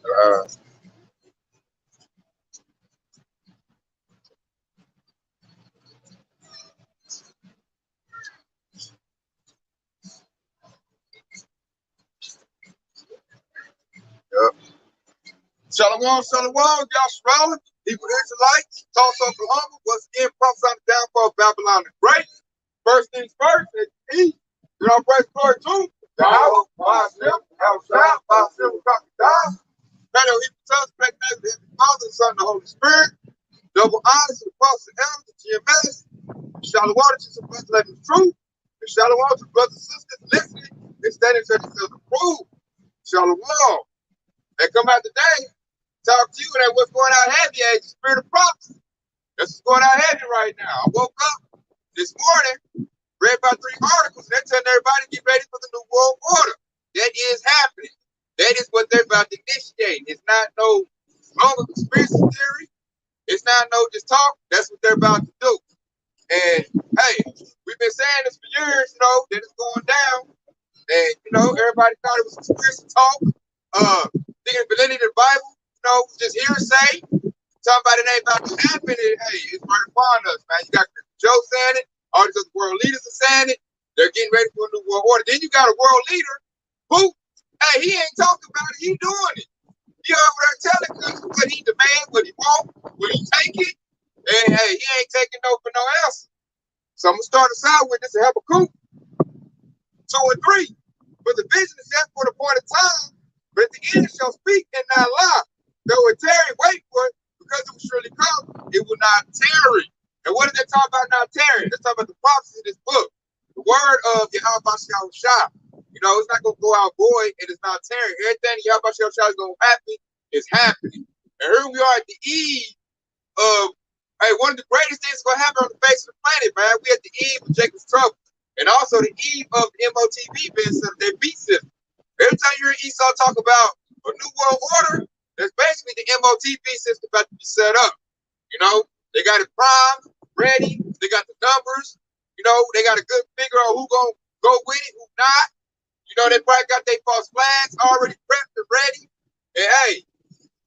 Uh, yeah. Shalom, shalom, Yashrael, Hebrew Israelites, Tulsa, Oklahoma, once again, prophesying the downfall of Babylon the Great. First things first, let's eat. You know, praise glory to Yahweh, by himself, outside, by himself, crocodile. Right on Hebrew tongues, back name of the Heavenly Father, the Son, and the Holy Spirit. Double honors to the apostles and elders, the GMS. Shalom to some brothers living the truth. And shalom to brothers and sisters listening and standing to themselves approved. Shalom. And come out today, talk to you that what's going on heavy as the spirit of prophecy. That's what's going on heavy right now. I woke up this morning, read about 3 articles, and they're telling everybody to get ready for the New World Order. That is happening. That is what they're about to initiate. It's not no longer conspiracy theory. It's not no just talk. That's what they're about to do. And hey, we've been saying this for years, you know, that it's going down. And you know, everybody thought it was conspiracy talk. Thinking validity of the Bible, you know, just hearsay. Somebody ain't about to happen. And hey, it's right upon us, man. You got Joe saying it, all these other world leaders are saying it. They're getting ready for a new world order. Then you got a world leader who, hey, he ain't talking about it, he doing it. He over there telling us what he demand, what he want, what he take it. And hey, he ain't taking no for no answer. So I'm gonna start us out with this Habakkuk 2 and 3. For the vision is set for the appointed time, but at the end it shall speak and not lie. Though it tarry, wait for it, because it will surely come, it will not tarry. And what did they talk about not tarrying? They're talking about the prophecy in this book. The word of Yahweh Shah. You know, it's not going to go out void, and it's not tarrying. Everything Yahweh Shah is going to happen is happening. And here we are at the eve of, hey, one of the greatest things going to happen on the face of the planet, man. We at the eve of Jacob's trouble. And also the eve of the MOTV being set up, their beat system. Every time you hear Esau talk about a new world order, that's basically the MOTV system about to be set up. You know, they got it primed, ready. They got the numbers. You know, they got a good figure on who gonna go with it, who not. You know, they probably got their false flags already prepped and ready. And hey,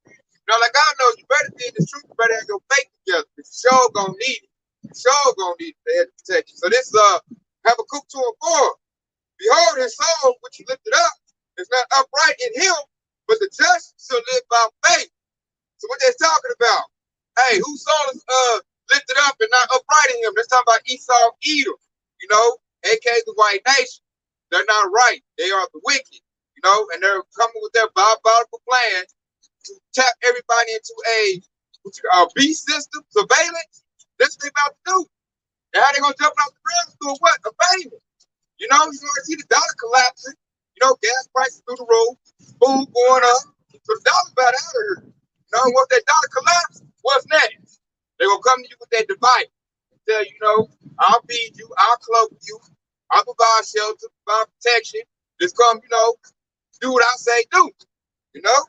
you know, like God knows, you better be in the truth. You better have your faith together. You sure gonna need it. You sure gonna need it to have protection. So this Habakkuk 2 and 4. Behold, his soul, which he lifted up, is not upright in him, but the just shall live by faith. So what they're talking about? Hey, whose soul is lifted up and not upright in him? They're talking about Esau, Edom, you know, aka the white nation. They're not right. They are the wicked, you know, and they're coming with their diabolical plan to tap everybody into a beast system, surveillance. That's what they're about to do. And how they gonna jump off the ground doing what? A payment. You know, you're gonna see the dollar collapsing. You know, gas prices through the roof, food going up. So the dollar's about out of here. You know, once that dollar collapse, what's next? They're gonna come to you with that device and tell you, you know, I'll feed you, I'll clothe you, I'll provide shelter, provide protection. Just come, you know, do what I say do. You know?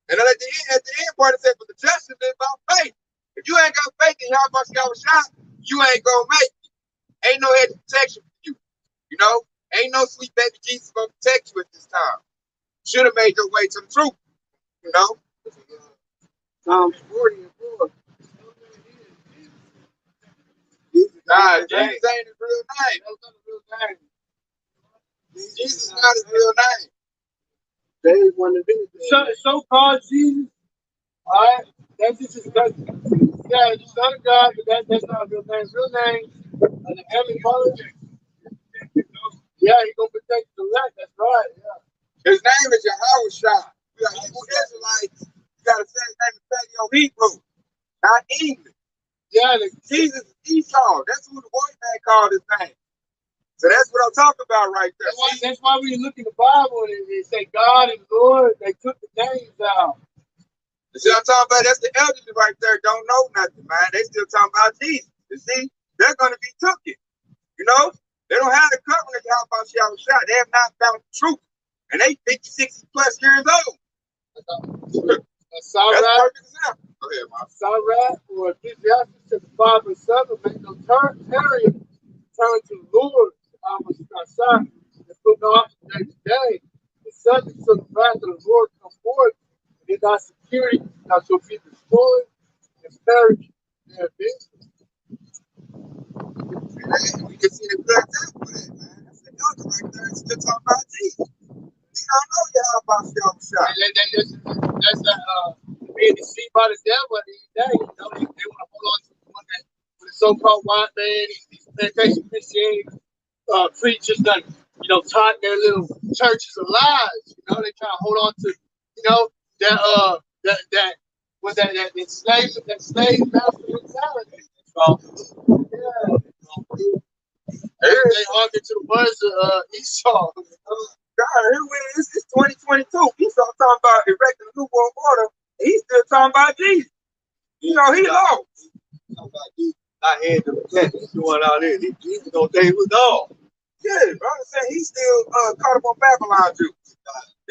And then at the end part, it said, for the just to live by faith. If you ain't got faith in Yahweh Shah, you ain't gonna make it. Ain't no head protection for you. You know, ain't no sweet baby Jesus gonna protect you at this time. Should have made your way to the truth. You know? Psalms 40 and 4. Nah, Jesus ain't his real name. That's not his real name. Jesus is not his real name. They want to be so-called Jesus. All right, that's just his cousin. Yeah, the Son of God, but that's not his real name. His real name, the Heavenly Father. Yeah, he's gonna protect the elect. That's right. Yeah. His name is Yahweh Shah. You got Hebrew Israelites. You got to say his name is Paleo Hebrew, not English. Yeah, Jesus is Esau. That's who the white man called his name. So that's what I'm talking about right there. That's why when you look in the Bible and they say God and Lord, they took the names out. You see what I'm talking about? That's the elderly right there. Don't know nothing, man. They still talking about Jesus. You see, they're going to be taken. You know, they don't have the covenant of Yahweh Shah. They have not found the truth. And they 50, 60 plus years old. That's perfect example. Go ahead, man. Sarah or Ecclesiastes to the 5 and 7 make no turn to the Lord. And put off day to day. The subject of the wrath of the Lord come forth. And in our security, that shall be destroyed and perish their business. We can see the good example of that, man. That's the elder right there. It's still talking about Jesus. He don't know y'all about y'all shot. That's being deceived by the devil at the end of the day. You know, they want to hold on to one that with the so-called white man, these plantation Christianity preachers that taught their little churches of lies. You know, they try to hold on to that slave master mentality. Yeah. They argue to the words of Esau. God, it's 2022. Esau talking about erecting a new world order. He's still talking about Jesus. You know, he lost. Talking about Jesus. I had them Texas doing all this. Jesus don't think it was all. Yeah, but I'm saying he's still caught up on Babylon Jews.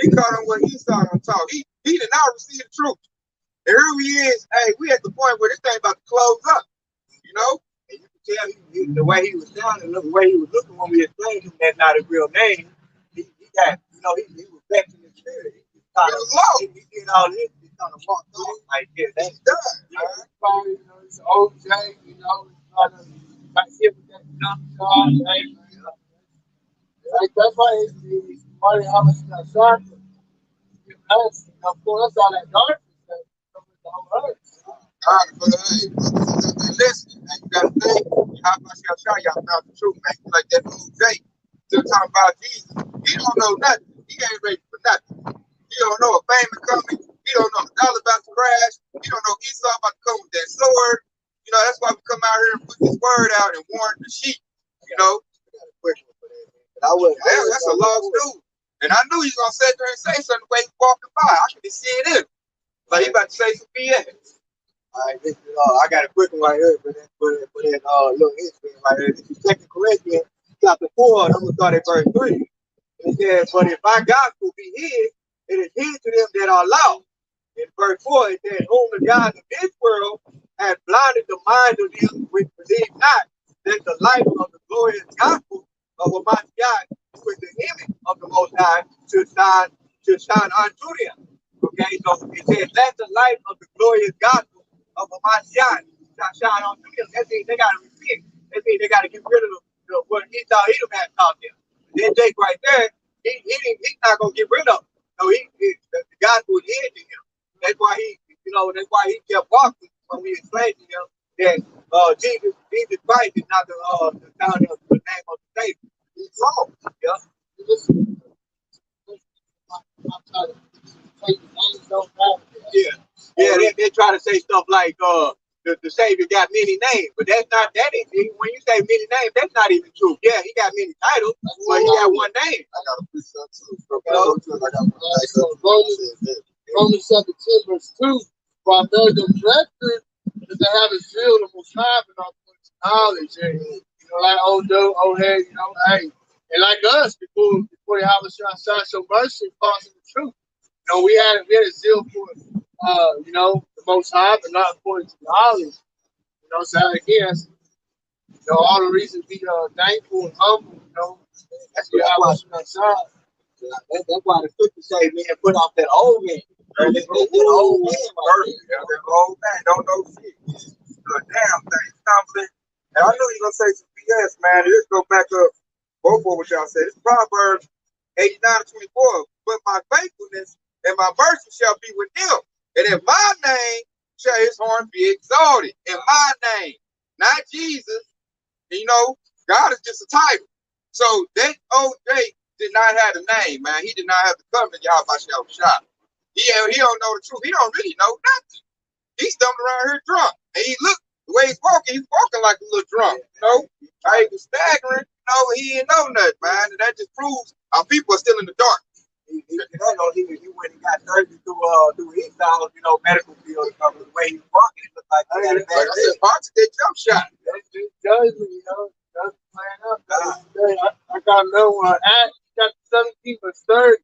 He caught on what Esau gonna talk. He did not receive the truth. And here he is. Hey, we at the point where this thing about to close up. You know? And you can tell the way he was sounding, the way he was looking when we explained him that's not his real name. He got, he was vexed in the spirit. He was low. He did all this. He kind of walked off like, yeah, that's done. Probably, it's OJ, trying to hit with that dumb job. Like, that's why it's funny how much that shot. Pull us out that darkness that comes with the whole earth. All right, but hey, listen, man, you gotta think, how much y'all try y'all about the truth, man. Like that old Jake, still talking about Jesus. He don't know nothing. He ain't ready for nothing. He don't know a famine coming. He don't know the dollar about to crash. He don't know Esau about to come with that sword. You know, that's why we come out here and put this word out and warn the sheep. You know, that's a lost dude. And I knew he was gonna sit there and say something the way he walking by. I could just see it in. Like he about to say some BS. All right, I got a quick one right here for that little history right here. This is 2 Corinthians chapter 4, and I'm going to start at verse 3. And it says, but if my gospel be hid, it is hid to them that are lost. In verse 4, it says, whom the God of this world has blinded the minds of them which believe not, that the light of the glorious gospel of Almighty God, with the image of the Most High, should shine unto them. Okay, so it says, let the light of the glorious gospel of Almighty God shine unto them. That means they got to repent. That means they got to get rid of what he thought he had taught them. That Jake right there, he's not going to get rid of it. No, the gospel is hid to him. That's why he kept walking when we explained to him that Jesus Christ is not the name of the Savior. He's wrong. Yeah. Yeah, they try to say stuff like the Savior got many names, but that's not that. When you say many names, that's not even true. Yeah, he got many titles, but he got one name. I got a precept too. Romans chapter 10, verse 2. For I know the record that they have is filled the most high and all knowledge. And, like old head, hey. And like us, before the house shine so mercy and cause the truth. We had a zeal for the most high, but not according to knowledge. So again, all the reasons to be thankful and humble, that's why that's why the scripture say, man, put off that old man. That old man, that old man don't know shit. The damn thing stumbling. And I knew you gonna say some BS, man. Let's go back up. Both of what y'all said. It's Proverbs 89:24. But my faithfulness and my mercy shall be with him. And in my name shall his horn be exalted. In my name, not Jesus. And, God is just a title. So that old Jake did not have a name, man. He did not have to come to y'all by shop. He don't know the truth. He don't really know nothing. He's stumbling around here drunk. And the way he's walking like a little drunk. How he was staggering. He didn't know nothing, man. And that just proves our people are still in the dark. He went and got surgery through his house, medical field. The way he was walking, it looked like he had a bad day. Parts of that jump shot. That's just judgment, That's playing up. I got another one. Acts chapter 17, verse 30.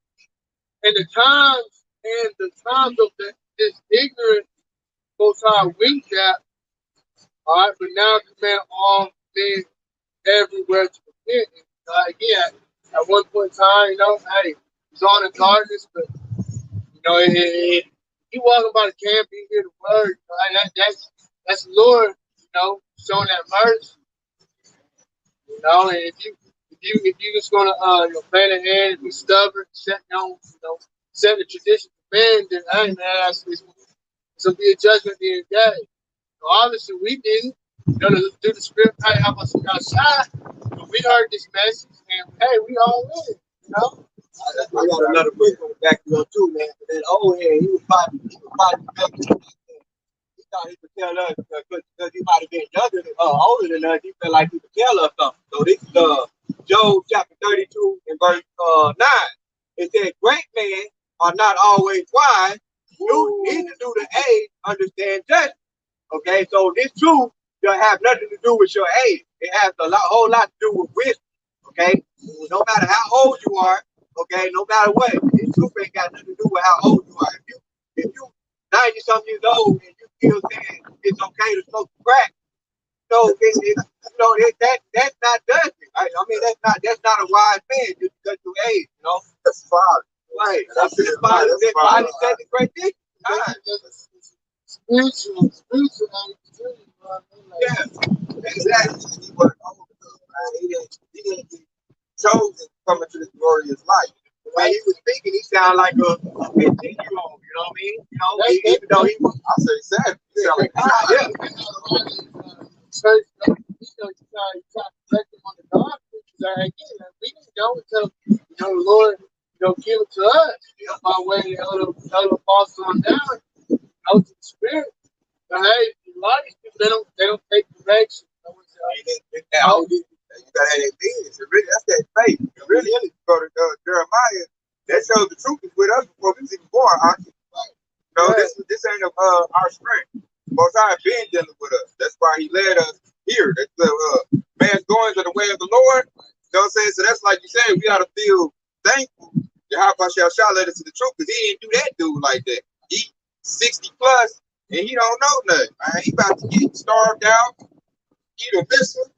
And the times of this ignorant most high winked at. All right, but now command all men everywhere to repent. Again, at one point in time, hey, it's on in darkness, but he walking by the camp, he hear the word. That's the Lord, showing that mercy. And if you just gonna plan ahead and be stubborn, set the tradition for men, then hey man, it's gonna be a judgment at the end of the day. So obviously we didn't. Do the spirit hey, how about some outside? But we heard this message and hey, we all in. I got another quick one to back you up too, man. But that old head, he was probably back then. He thought he could tell us because he might have been younger than older than us. He felt like he could tell us something. So this is Job chapter 32 and verse 9. It says, "Great men are not always wise. Neither do the age understand justice." Okay, so this truth doesn't have nothing to do with your age. It has whole lot to do with wisdom. Okay, no matter how old you are. Okay, no matter what, this truth ain't got nothing to do with how old you are. If you 90-something years old and you still saying it's okay to smoke crack, that's not judgment. Right? I mean, that's not a wise man just because you age. That's fine. Right. That's fine. That's fine. That's a great thing. Spiritual. Yeah, exactly. He was older. He didn't get chosen coming to this glorious life. The way he was speaking, he sounded like a 15-year-old. You know what I mean? Even though he was, I say, sad. He sounded like yeah. Church, you try to correct them on the doctrine. Again, we didn't know until the Lord, give it to us. By way of the apostles on down, to the Spirit. But hey, a lot of these people they don't take direction. You gotta have that business. Really, that's that faith. Really, go to Jeremiah. That shows the truth is with us before we was even born. This ain't our strength. Most High been dealing with us. That's why He led us here. That's man's goings are the way of the Lord. You know what I'm saying? So that's like you said. We ought to feel thankful. Yahweh shall led us to the truth because He didn't do that dude like that. He 60 plus and he don't know nothing. Man. He about to get starved out. Eat a missile.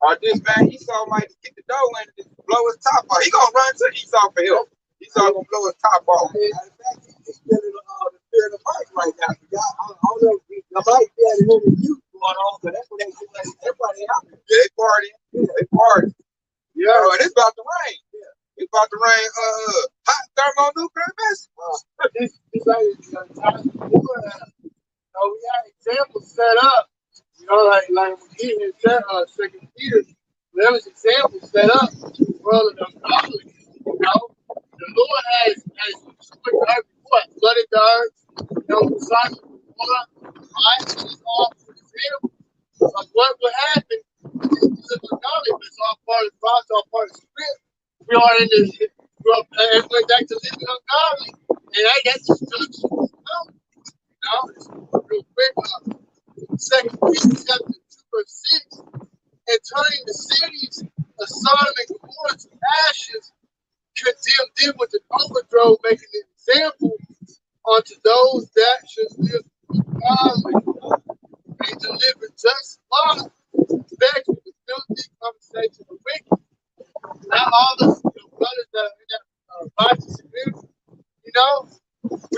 Or this man Esau might get the dough and blow his top off. He gonna run to Esau for help. Esau gonna blow his top off. He's feeling the spirit of Mike right now. I don't know if the Mike be at him and you going on, but that's what they do. Everybody out there. Yeah, they party. Yeah, they party. Yeah, and it's about to rain. Yeah. It's about to rain hot thermonuclear missile. This ain't time before that. We got examples set up. Like when he in Second Peter, there was examples set up in the world of the ungodly. The Lord has flooded the earth, Sodom and Gomorrah, right? It's all for example of what would happen to the ungodly, but it's all part of the process, all part of the script. We are in this, and went back to living ungodly, and that's destruction. It's real quick. Second Peter chapter 2 verse 6, and turning the cities of Sodom and Gomorrah to ashes, condemned them with an overthrow, making an example unto those that should live godly and deliver just life, vexed with the filthy conversation of wicked. Now all the brothers that are in that righteous spirit, we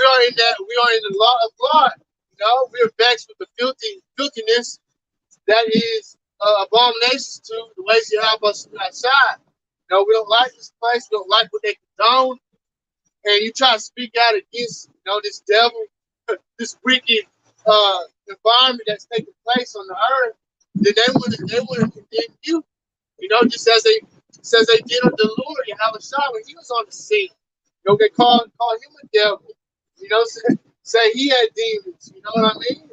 are in the law of God. We are vexed with the filthiness that is abominations to the ways you have us outside. We don't like this place. We don't like what they condone. And you try to speak out against, this devil, this wicked environment that's taking place on the earth. Then they would have condemned you. Just as they did on the Lord, Yahweh Shah, when he was on the scene. They call him a devil. Say he had demons. You know what I mean?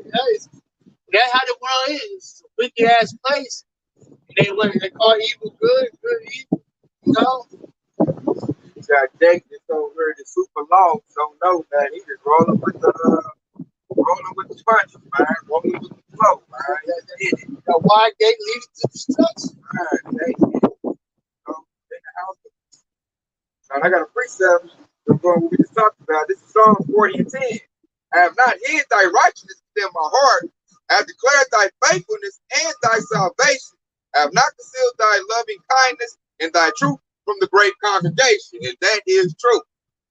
That's how the world is. It's a wicked ass place. And they call evil good, good evil. You got Jake that's over here, the super long, don't know that he just rolling with the punches, man. Rolling with the flow, man. The wide gate leading to destruction. Man, they in the house. And I got a precept from what we just talked about. This is Psalm 40 and 10. I have not hid thy righteousness within my heart. I have declared thy faithfulness and thy salvation. I have not concealed thy loving kindness and thy truth from the great congregation. And that is true.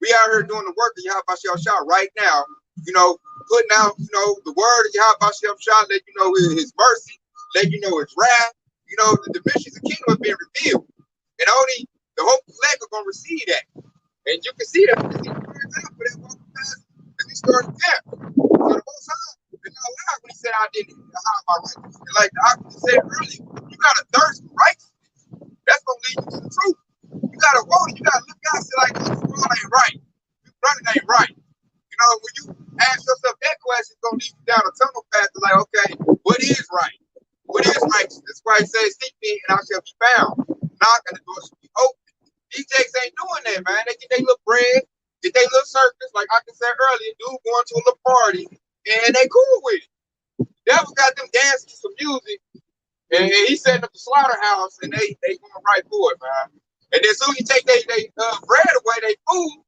We out here doing the work of Yahweh Shah right now. putting out, the word of Yahweh Shem Shah, let you know his mercy, let you know his wrath. The dimensions of the kingdom have been revealed. And only the whole elect are going to receive that. And you can see that for that walking past as he started there. So the most high did not lie when he said I didn't hide my righteousness. And like the Aqua said earlier, you got to thirst for righteousness. That's going to lead you to the truth. You got to want it. You got to look out and say, like, this world ain't right. This running ain't right. When you ask yourself that question, it's going to lead you down a tunnel path to like, okay, what is right? What is righteous? That's why he says, seek me and I shall be found. Knock and the door shall be open. These jakes ain't doing that, man. They get their little bread, get their little circus, like I said earlier, dude going to a little party, and they cool with it. Devil got them dancing to some music, and he setting up the slaughterhouse, and they going right for it, man. And then soon you take they bread away, they food,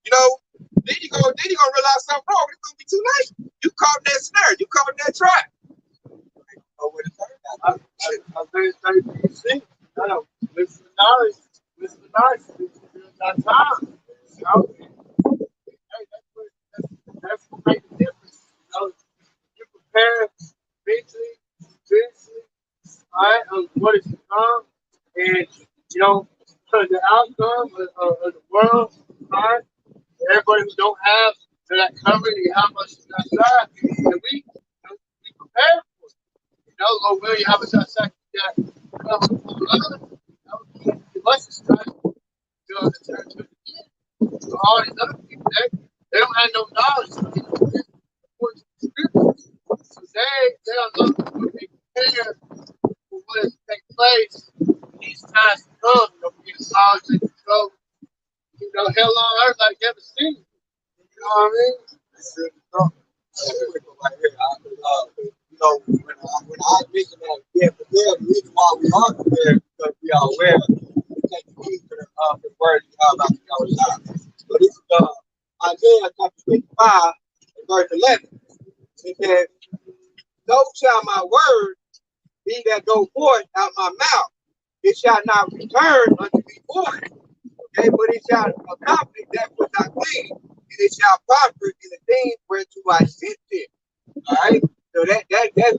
then you gonna realize something wrong. It's gonna be too late. You caught in that snare, you caught in that trap. I very see. I don't listen to knowledge. Listen to knowledge. Got time. Hey, that's what makes the difference. You prepare mentally, physically, all right, on what is to come, and the outcome of the world, all right. Everybody who don't have that covering, how much is outside, and we prepare for it. Lord willing, how much outside that the blessings trying to the church of the end. So all these other people, they don't have no knowledge of the scriptures. So they don't know what they prepare for what is to take place these times to come. We get knowledge and control. Hell on earth like never seen. You know what I mean? When I mentioned that we are prepared, the reason why we are prepared is because we are aware we take heed to the word about our lives. So this is Isaiah chapter 55, verse 11. It says, "So shall my word be that go forth out my mouth. It shall not return unto me void. Okay, but it shall accomplish that which I think, and it shall prosper in the things whereto I sent it." All right. So that's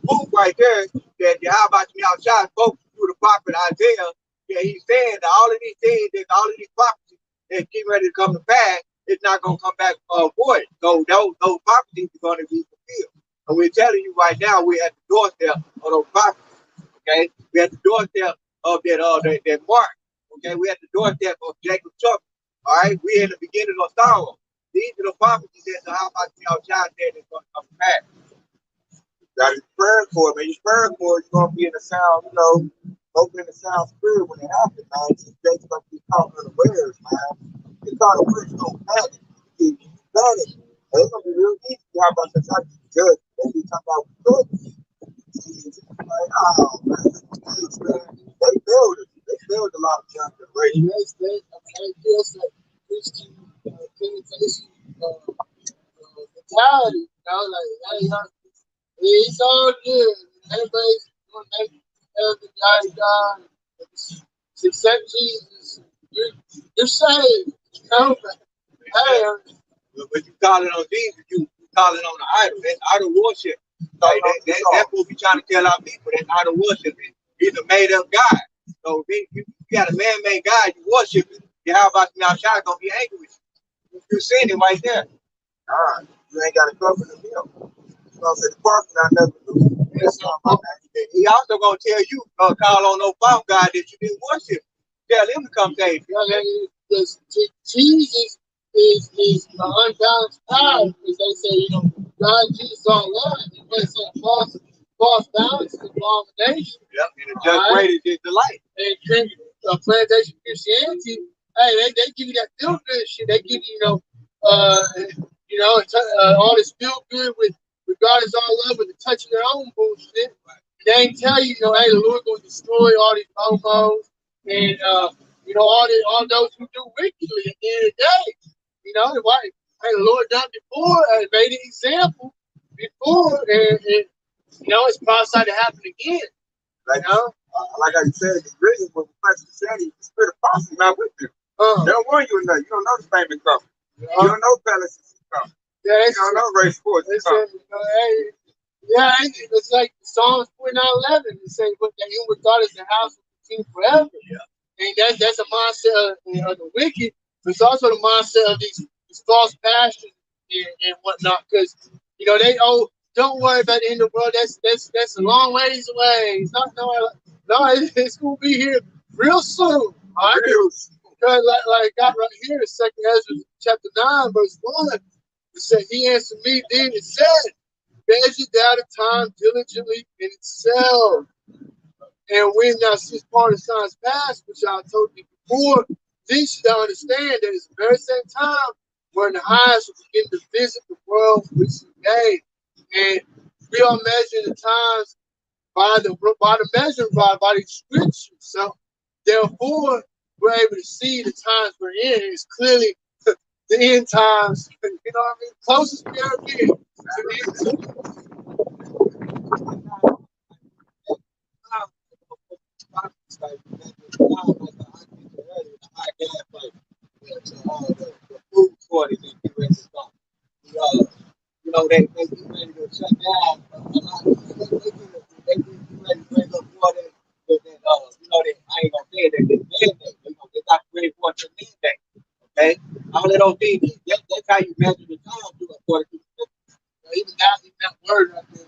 proof right there that Yahweh Shah spoke through the prophet Isaiah. Yeah, he's saying that all of these things, that all of these prophecies that's getting ready to come to pass, it's not going to come back void. So those prophecies are going to be fulfilled. And we're telling you right now, we're at the doorstep of those prophecies. Okay, we're at the doorstep of that mark. Okay, we're at the doorstep of Jacob's trouble. All right, we're in the beginning of sorrow. These are the prophecies that Yahweh Shah said is going to come to pass. Got to praying for it, man. You're praying for it, you're going to be in the sound, open the sound spirit when it happens, man. These days going to be caught unawares, man. You're caught unawares, you don't panic. You panic. And it's going to be real easy to have about the time to judge. They be talking about good. Like, oh, man. They build it. They build a lot of junk and race. They feel that Christian communication mentality, like, hey, it's all good. Everybody's doing everything God. Accept Jesus. You're saved. Hey, but you calling on Jesus, you calling on the idol. That's idol worship. Like that's what we trying to tell our people. That's idol worship. He's a made up God. So if you got a man-made God, you worship it. Then how about now? Shot gonna be angry with you. You're seeing it right there. All right, you ain't got to cover the bill. The person I never knew. He also gonna tell you, call on no false God that you didn't worship. Tell him to come save you. Jesus is the unbalanced power, because they say, God, Jesus, all love, and they say false balance is abomination. Yep, and the just great is delight. And plantation Christianity, hey, they give you that feel good shit. They give you, all this feel good with God is all love, with the touch of their own bullshit. They ain't tell you, hey, the Lord going to destroy all these homos and all those who do wickedly at the end of the day. Hey, the Lord done before, made an example before, and it's prophesied to happen again. Like I said, the reason when the person said the spirit of prophecy not with you. They don't warn you enough. You don't know the famous coming. You don't know Palace is coming. Yeah, You don't know race sports. they said, hey, yeah, it's like Psalms 49:11. It says, "But the inward thought is the house of the king forever." And that's a mindset of the wicked. But it's also the mindset of these false pastors and whatnot. Because they don't worry about the end of the world. That's a long ways away. It's not no, it's gonna be here real soon. All right. Because like got right here, Second Ezra chapter 9, verse 1. It said, "He answered me then and said, measure thou the time diligently in itself. And when thou seest part of signs past, which I told you before, then shalt thou understand that it's the very same time when the eyes will begin to visit the world which he made." And we are measuring the times by the measuring rod, by the scriptures. So therefore, we're able to see the times we're in. It's clearly the end times, you know what I mean? Closest we ever been to the end times. Food shortage in the U.S. They get ready to shut down. A lot of they get ready to bring up more than that. I ain't gonna say that they mandate. They got ready for a mandate. Okay, all of those things. That's how you measure the time to according to the scripture. Even that word right there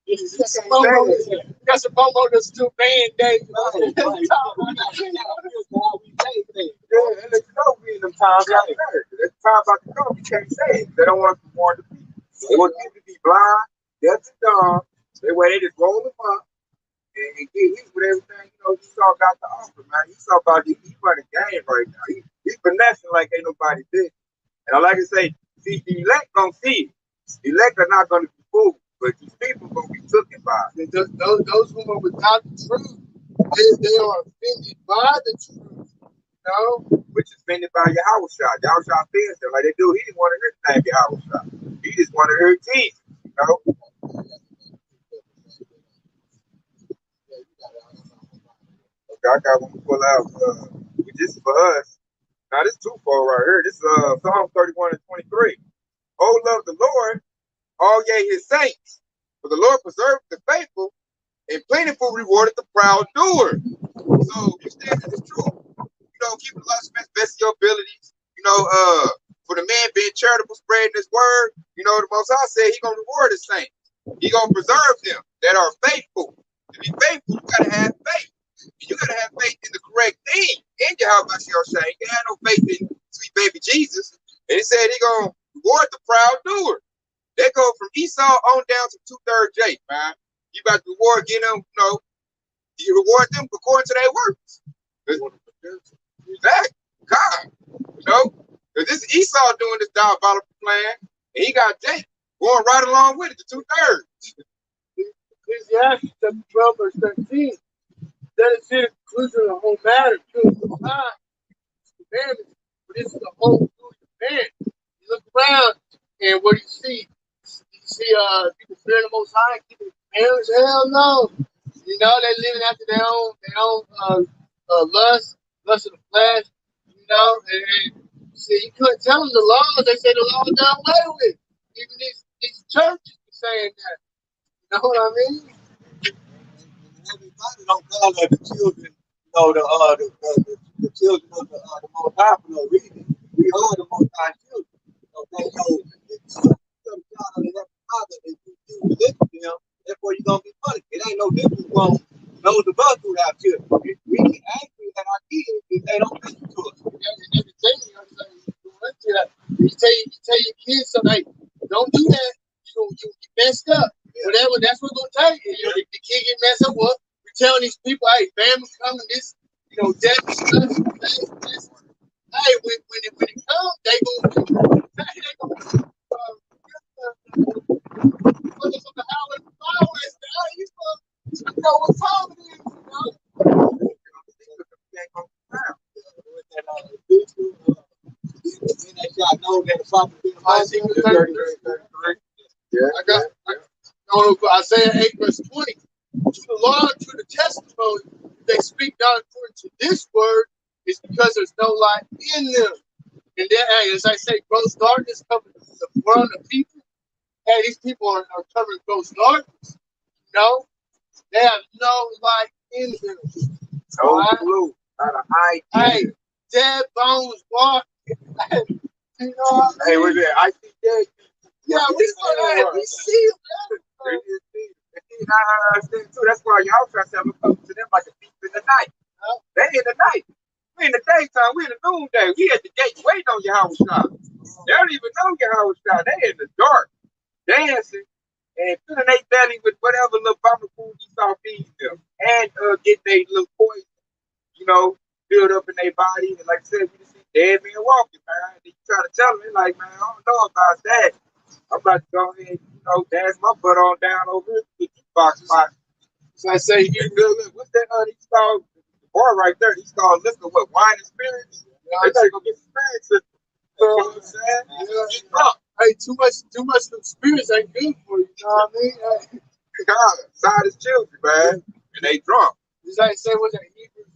is like, got some Bobo that's still band-aid. And we in them times out there. There's time about to come. You can't say it. They don't want us to warn the people. They want people to be blind, deaf, and dumb. They just roll them up and get hit with everything. Esau got to offer, man. Esau about he running game right now. He's finessing like ain't nobody did. And I like to say, see, the elect don't see it. The elect are not going to be fooled, but these people are going to be taken by it. Those who are without the truth, they are offended by the truth. Which is offended by Yahushua. Yahushua offends them like they do. He didn't want to hear the name Yahushua. He just wanted to hear Jesus. Okay, I got one to pull out. This is for us. Now this is twofold right here. This is Psalm 31 and 23. Oh, love the Lord, all ye his saints. For the Lord preserved the faithful, and plentiful rewarded the proud doer. So you stand in this truth. Keep the lust best of your abilities. For the man being charitable, spreading this word. The Most High said He gonna reward His saints. He gonna preserve them that are faithful. To be faithful, you gotta have faith. You gotta have faith in the correct thing. In Yahweh Shai. You can't have no faith in sweet baby Jesus. And He said He gonna reward the proud doer. They go from Esau on down to 2/3 Jake, man. You about to reward, you reward them according to their works. Exactly. God. Because this Esau doing this diabolical plan, and he got Jake going right along with it, the 2/3. Ecclesiastes chapter 12, verse 13. That is the conclusion of the whole matter. Commandments, but this is the whole conclusion of man. You look around, and what do you see? You see people fearing the Most High, keeping commandments? Hell no. They're living after their own lust of the flesh. And see, you couldn't tell them the laws. They say the law done away with. Even these churches be saying that. You know what I mean? Everybody don't call us the children, the children of the Most High for no reason. We are the Most High children. Okay, so some child of the Father, if you listen to Him, therefore you're gonna be punished. It ain't no difference from those of us who have children. We get angry at our kids if they don't listen to us. You tell your kids something, hey, don't do that. You get messed up. Yeah. Whatever, that's what's gonna take you. The kid get messed up. Well, we're telling these people, hey, family's coming. This, death is this. Hey, when it comes, they gonna put us on the highway for flowers. You know what time it is, I know that the prophet I got Isaiah 8, verse 20. To the law, to the testimony, they speak not according to this word, is because there's no light in them. And then, hey, as I say, gross darkness covers the the front of people. Hey, these people are covering gross darkness. You know, they have no light in them. No Right? clue. Not an idea. Hey, dead bones walk. You know what I Hey, mean? what's that? I see dead. Yeah, we saw that. We see them. I understand too. That's why y'all try to have a come to them like a thief in the night. They in the night. We in the daytime. We in the noonday. We at the gate waiting on your house shop. They don't even know your house shop. They in the dark dancing and filling their belly with whatever little bummer food you saw feed them, and get their little poison, you know, build up in their body. And like I said, we just see dead men walking, man. And you try to tell them, like, man, I don't know about that. I'm about to go ahead, you know, dance my butt on down over here to the box spot. So I say, Look, what's that? He's called the bar right there. He's called liquor, what, wine and spirits? They gotta go get spirits. You know what I'm saying? Yeah. Get drunk. Hey, too much of the spirits ain't good for you. You know what I mean? Hey, God, side his children, man, and they drunk. just like say what's that Hebrews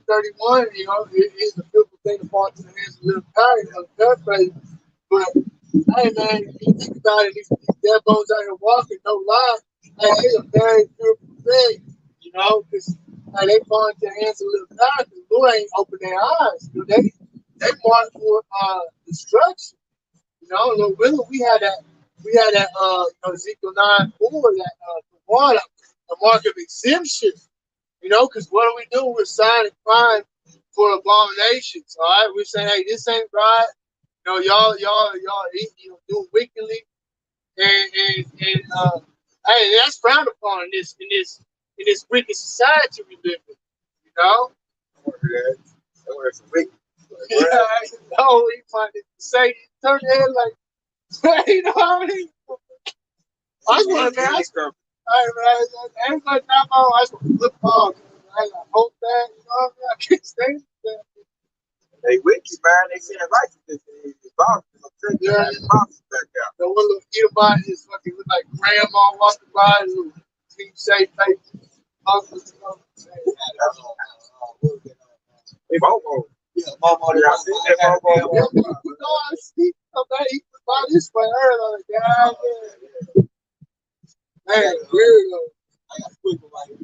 10:31. You know, it is a beautiful thing to fall to the hands of little power, you know, paraphrase. But hey, man, you think about it, these dead bones out here walking, no lie. Hey, it's a very beautiful thing, you know, because hey, they fall into the hands of little power because Lord ain't open their eyes. You know, they mark for destruction. You know, Lord willing, we had that, you know, Ezekiel 9:4, that the water, the mark of exemption. You know, because what are we doing? We're signing crime for abominations. All right, we're saying, hey, this ain't right. You know, y'all, you know, do wickedly, and hey, that's frowned upon in this wicked society we live in. You know. That's wicked. Yeah, no, we find it say turn their head like, you know what I mean? I just want to, man. Everybody not on. I just want to flip off. I hope that, you know what I mean? I can't stay there. They wicked, man. They saying righteousness is bound. Yeah. It's bounces back out. The one little Edomite is fucking look like grandma walking by and little team safe faces. Uncles, you know what I'm saying? Momo. Yeah, Momo. Yeah, you know, I see somebody eat by this way earlier. God, yeah. Man, weirdo. I got quick one right here.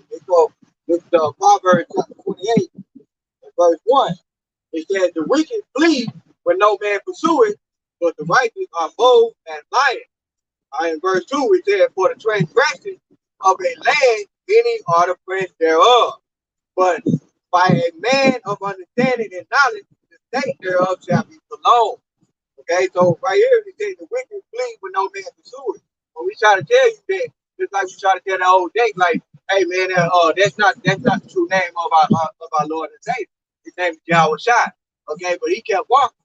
They go with Proverbs chapter 28 and verse 1. It says, the wicked flee when no man pursue it, but the righteous are bold and lion. In verse 2, it says, for the transgression of a land, many are the prince thereof. But by a man of understanding and knowledge, the state thereof shall be prolonged. Okay, so right here, it says, the wicked flee when no man pursue it. But we try to tell you that, just like we try to tell the old date, like, hey man, that's not the true name of our Lord and Savior. His name is Yahweh Shai. Okay, but he kept walking.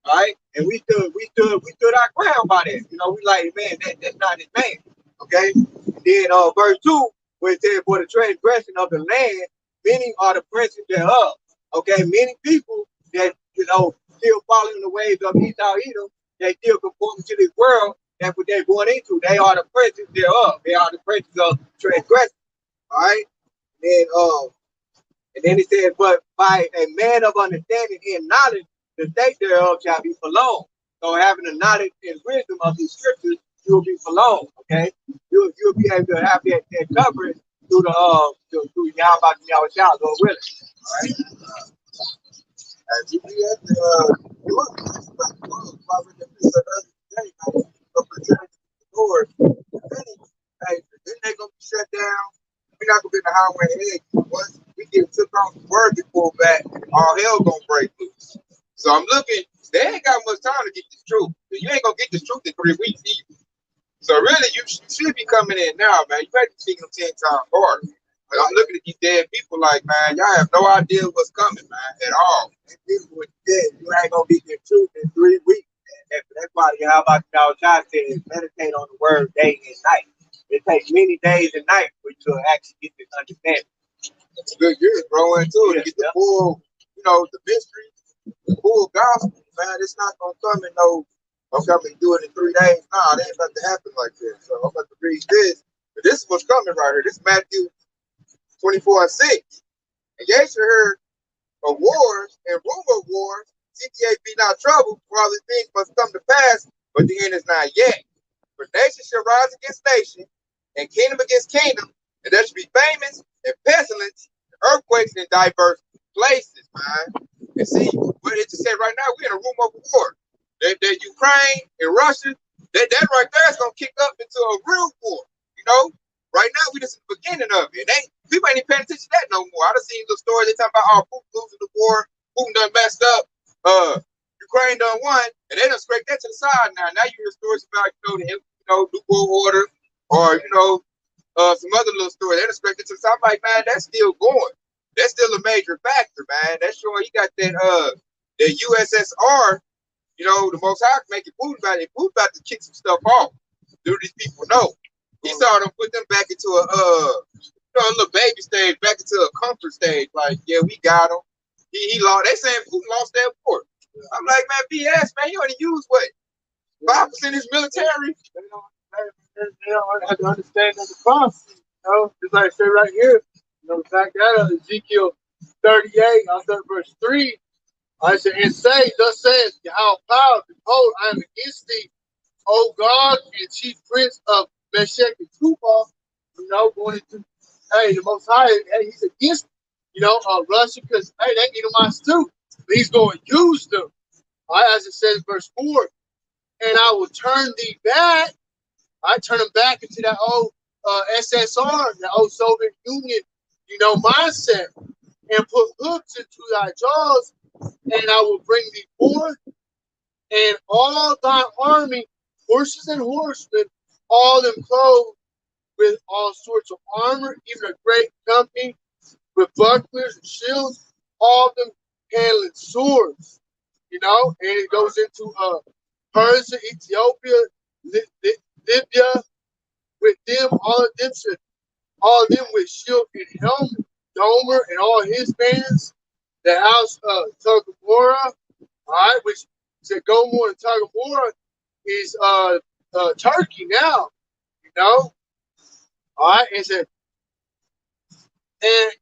All right, and we stood our ground by that. You know, we like, man, that's not his man. Okay, and then verse 2, where it says, for the transgression of the land, many are the princes thereof. Okay, many people that, you know, still following the ways of Esau Edom, they still conform to this world. That's what they're going into. They are the princes thereof. They are the princes of transgression. All right, and then it says, but by a man of understanding and knowledge, the state thereof shall be prolonged. So having the knowledge and wisdom of these scriptures, you will be prolonged. Okay, you'll be able to have that coverage through the through Yahweh Shai, Lord willing. All right. As you be at the Lord, hey, then they gonna be shut down. We're not gonna be in the highway head. Once we get took off the word before back, all hell gonna break loose. So I'm looking, they ain't got much time to get this truth. You ain't gonna get this truth in 3 weeks either. So really, you should be coming in now, man. You better be seeing them 10 times harder. But I'm looking at these dead people like, man, y'all have no idea what's coming, man, at all. And people with dead, you ain't gonna get the truth in 3 weeks. And that's why how about y'all try to meditate on the word day and night. It takes many days and nights for you to actually get this understanding. It's a good year, bro, into it. Get the full, you know, the mystery, the full gospel, man. It's not gonna come in no, I'm coming to do it in 3 days. Nah, it ain't about to happen like this. So I'm about to read this. But this is what's coming right here. This is Matthew 24:6. And yes, you heard of wars and rumor of wars, CTA be not troubled, for all these things must come to pass, but the end is not yet. For nation shall rise against nation, and kingdom against kingdom, and there shall be famines and pestilence, and earthquakes in diverse places, man. And see, what it just said right now, we're in a room of war. That Ukraine and Russia, that right there is gonna kick up into a real war. You know, right now we just in the beginning of it. People ain't even paying attention to that no more. I done seen the stories they talk about Putin losing the war, Putin done messed up, Ukraine done won, and they done scraped that to the side now. Now you hear stories about New World Order, or some other little story. They done scraped it to the side. I'm like, man, that's still going. That's still a major factor, man. That's showing he got that USSR. The Most High making Putin about it. Putin about to kick some stuff off. Do these people know? He saw them put them back into a little baby stage, back into a comfort stage. Like, yeah, we got him. He lost. They saying Putin lost that war. I'm like, man, BS, man. You only use what 5% of his military. They don't have to understand the process. Just like I say right here. Back that Ezekiel 38, verse 3. I said, and say, thus says Yahweh power, behold, I am against thee, O God, and chief prince of Meshach and Tubal, going into, the Most High, he's against, Russia, because, they Edomites too. But he's going to use them. As it says, verse 4, and I will turn thee back. I turn them back into that old SSR, the old Soviet Union, mindset, and put hooks into thy jaws, and I will bring thee forth, and all thy army, horses and horsemen, all them clothed with all sorts of armor, even a great company with bucklers and shields, all of them handling swords, and it goes into Persia, Ethiopia, Libya, with them, all of them with shield and helmet, Gomer and all his bands, the house of Togamora, which said Gomer and Togamora is Turkey now, all right, and said, and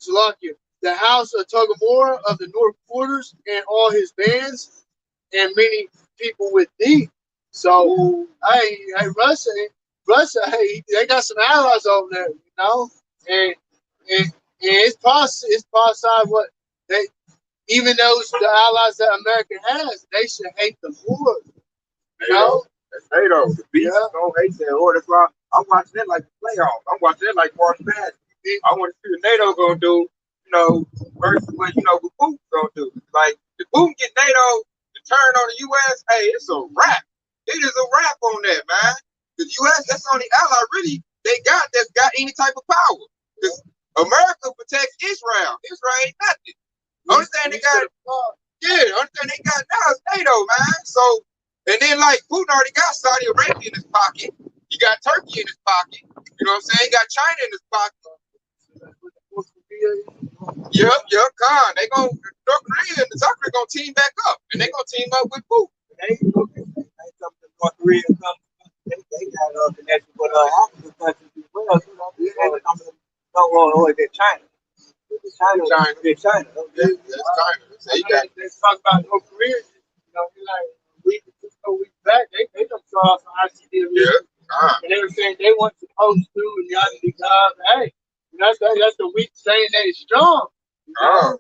Salakia, the house of Togamora of the north quarters and all his bands, and many people with thee. So, Russia, they got some allies over there, and it's possible what they, even those the allies that America has, they should hate the war. That's NATO. The beast don't hate that war. That's why I'm watching that like the playoffs. I'm watching that like March Madness. I want to see what NATO gonna do, versus what what Putin's gonna do. Like if Putin get NATO to turn on the US, hey, it's a wrap. It is a wrap on that, man. The US, that's the only ally really they got that's got any type of power. Because America protects Israel. Israel ain't nothing. Only thing they got, only thing they got now is NATO, man. So, and then like Putin already got Saudi Arabia in his pocket. He got Turkey in his pocket. You know what I'm saying? He got China in his pocket. Yep, Khan. They gonna North Korea and South Korea gonna team back up, and they gonna team up with Putin. North Korea, they got connection with African countries as well. Is it China? China. That's China. So Let's talk about North Korea. We back. They don't saw us on ICD. And they were saying they weren't supposed to, and y'all need to hey, that's the weak saying that is strong. The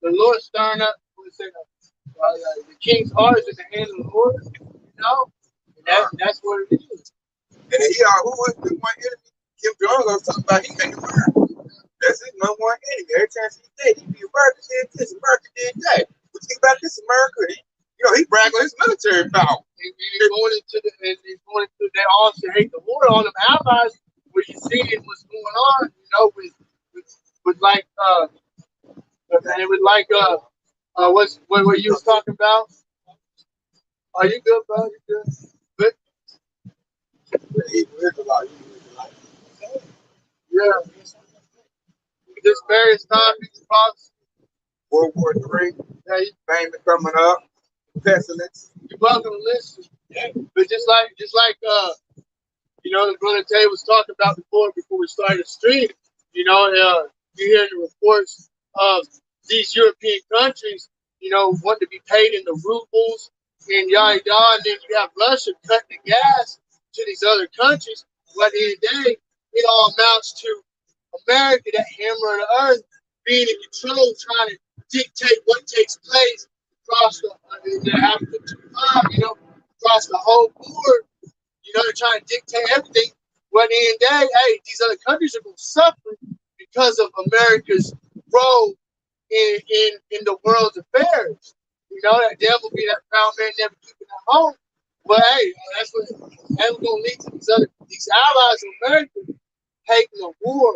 Lord stirring up. The king's heart is in the hand of the Lord. And that's what it is. And who was the one enemy? Kim Jong was talking about he making America. That's his number one enemy. Every time he did, America did this, America did that. What you think about this America? He bragged on his military power. And they also hate the war on them allies. Where you see what's going on, with like what you was talking about. Are you good, bro? You good? Good. Yeah. Just various topics, prophecy. World War III. Famine coming up. Pestilence. You're welcome to listen. Yeah. But just like the brother Tay was talking about before we started the stream, you hear the reports of these European countries want to be paid in the rubles and yada yada. And then you have Russia cutting the gas to these other countries. But at the end of the day, it all amounts to America, that hammer of the earth, being in control, trying to dictate what takes place across the Africa 25, across the whole board. They're trying to dictate everything. But at the end of the day, hey, these other countries are going to suffer because of America's role in the world's affairs. That devil be that proud man never keeping at home. But hey, that's going to lead to these allies of America taking a war.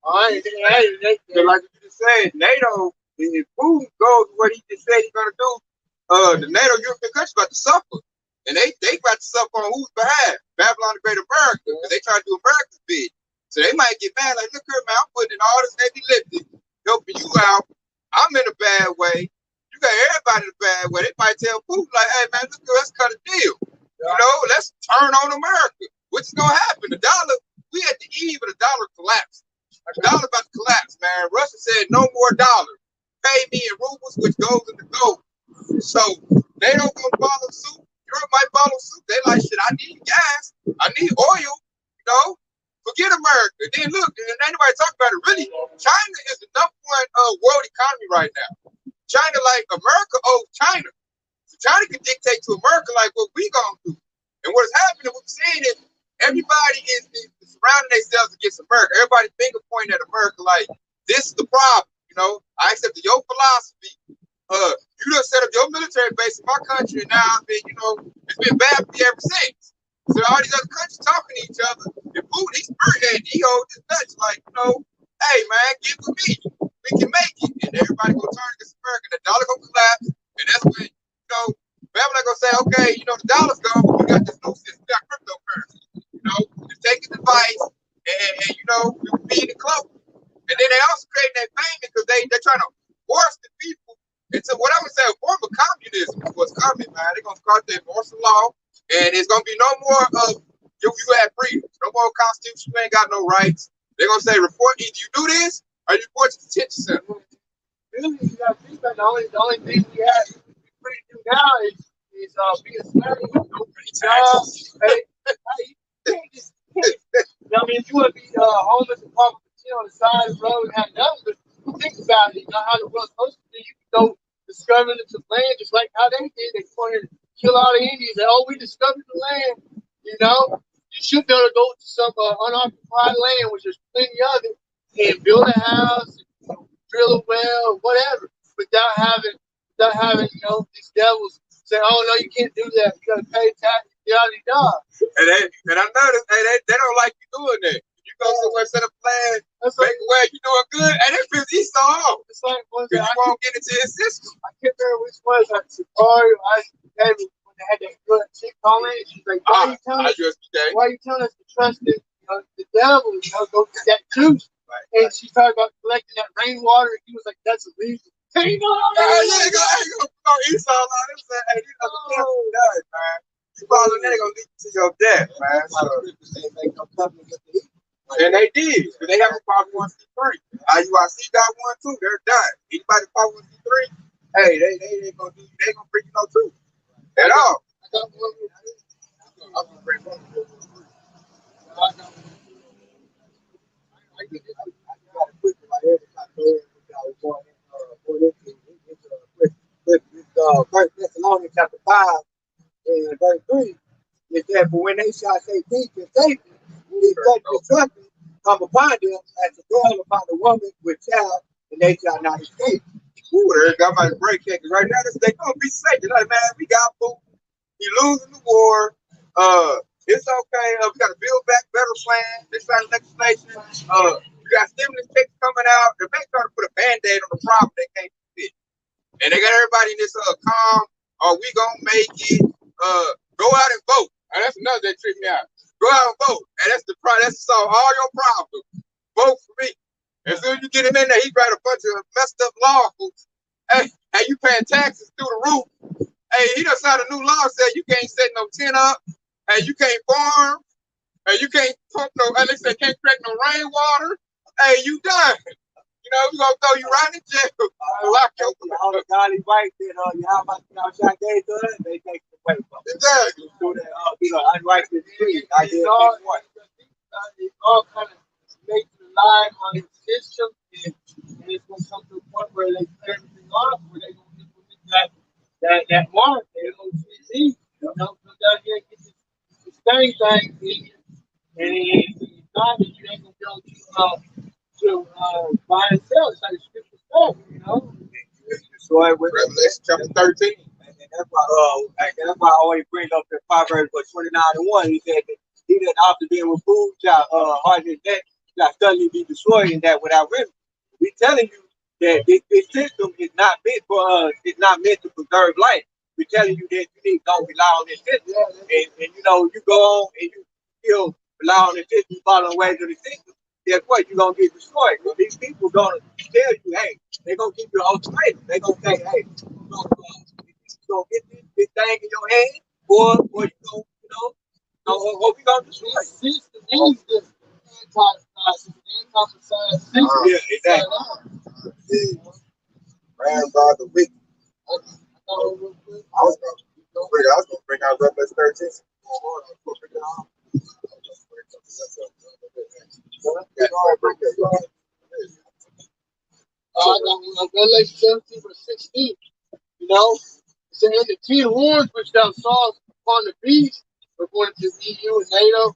All right, So like you just said, NATO, if Putin goes what he just said he's gonna do, the NATO European countries about to suffer. And they about to suffer on whose behalf? Babylon the Great America, because they try to do America's bid. So they might get mad, like, look here, man, I'm putting in all this heavy lifting, helping you out. I'm in a bad way. You got everybody in a bad way. They might tell Putin, like, hey, man, look here, let's cut a deal. Let's turn on America. What's gonna happen? The dollar, we at the eve of the dollar collapse. The dollar about to collapse, man. Russia said no more dollar. Pay me in rubles, which goes into gold. So they don't gonna follow suit. Europe might follow suit. They like, shit, I need gas. I need oil. Forget America. And then look, and anybody talk about it, really, China is the #1 world economy right now. China, like, America owes China. So China can dictate to America, like, what we gonna do. And what's happening, what we're seeing is everybody is surrounding themselves against America. Everybody finger pointing at America like, this is the problem. I accept your philosophy. You done set up your military base in my country, and now it's been bad for you ever since. So all these other countries talking to each other. And Putin, he's spearheading. He holds his nuts like, hey man, get with me. We can make it. And everybody gonna turn against America. The dollar gonna collapse. And that's when, Babylon gonna say, okay, the dollar's gone, but we got this new system, we got cryptocurrency. Just taking advice and we feed the cloak. And then they also creating that fame because they're trying to force the people into what I would say a form of communism is what's coming, man. They're gonna start to enforce the law, and it's gonna be no more of you have freedom, no more constitution, you ain't got no rights. They're gonna say report either you do this or you report to the detention center. Really, you got to think about the only thing we have free to do now is be a slave, go for jobs. If you want to be homeless and park on the side of the road and have nothing, but think about it. How the world's supposed to be. You can go discovering some land just like how they did. They go in and kill all the Indians. We discovered the land. You should be able to go to some unoccupied land, which there's plenty of it, and build a house, drill a well, whatever, without having these devils say, oh no, you can't do that. You got to pay taxes. And I noticed, they don't like you doing that. You go somewhere, set a plan, make a way, you doing good, and it pisses Esau off. It's like you won't get into his system. I can't remember which one. Like Safari or Ice when they had that good chick calling, she's like, why are you telling us to trust the devil? Go get that juice. Right. And she talked about collecting that rainwater. And he was like, that's illegal. Hey, no, ain't gonna Esau on this. Hey, these other people does, man. You follow that, they're gonna lead you to your death, man. And they did, because they have a 501c3. IUIC got one too. They're done. Anybody 501c3, hey, they gonna do. They gonna bring you no truth at all. I got one. I'm gonna bring one. I get this. I got a quick in my head. I know I was going into First Thessalonians chapter 5 and verse 3. It said, "For when they shall say peace and safety, such destruction come upon them as a dwell upon the woman with child, and they shall not escape." Ooh, they got my break here, because right now they gonna be safe. They're like, man, we got food. We losing the war. It's okay. We got to build back better plan. They signed legislation. We got stimulus checks coming out. They're trying to put a band-aid on the problem they can't fit. And they got everybody in this calm. Are we gonna make it? Go out and vote. And that's another that tricked me out. Go out and vote. And that's the problem. That's to solve all your problems. Vote for me. As soon as you get him in there, he write a bunch of messed up laws. Hey, you paying taxes through the roof. Hey, he done signed a new law said you can't set no tent up. Hey, you can't farm. Hey, you can't pump no. They said can't collect no rainwater. Hey, you done. You know, we're gonna throw you right in jail. Lock your all the godly rights that y'all gave to us, they take it away from us. exactly. So that unrighteous deed. I did one. It's all kind of make rely on the system, and it's gonna come to a point where they turn everything off, where they gonna implement that mark. They're gonna see, come down here and get this thing in you, and it's not that you ain't gonna be able to buy and sell. It's like the scripture says, Destroy with Revelation chapter 13. And that's why I always bring up the Proverbs 29:1. He said that he that after being removed shall harden his neck, shall suddenly be destroyed in that without remedy. We telling you that this system is not meant for it's not meant to preserve life. We're telling you that you need to don't rely on this system. And you know, you go on and you still rely on the system, follow the ways of the system. Guess what? You're gonna get destroyed. So these people gonna tell you, hey, they're gonna give you an ultimatum. They're gonna say, hey, you gonna get this thing in your hand, or you gonna, or we gonna destroy it. system is the anti-society system. Yeah, exactly. Ran by the wicked. I was gonna bring out Revelation 13. Revelation 17 verse 16. You know, it said, and the 10 horns which thou sawest upon the beast, according to EU and NATO,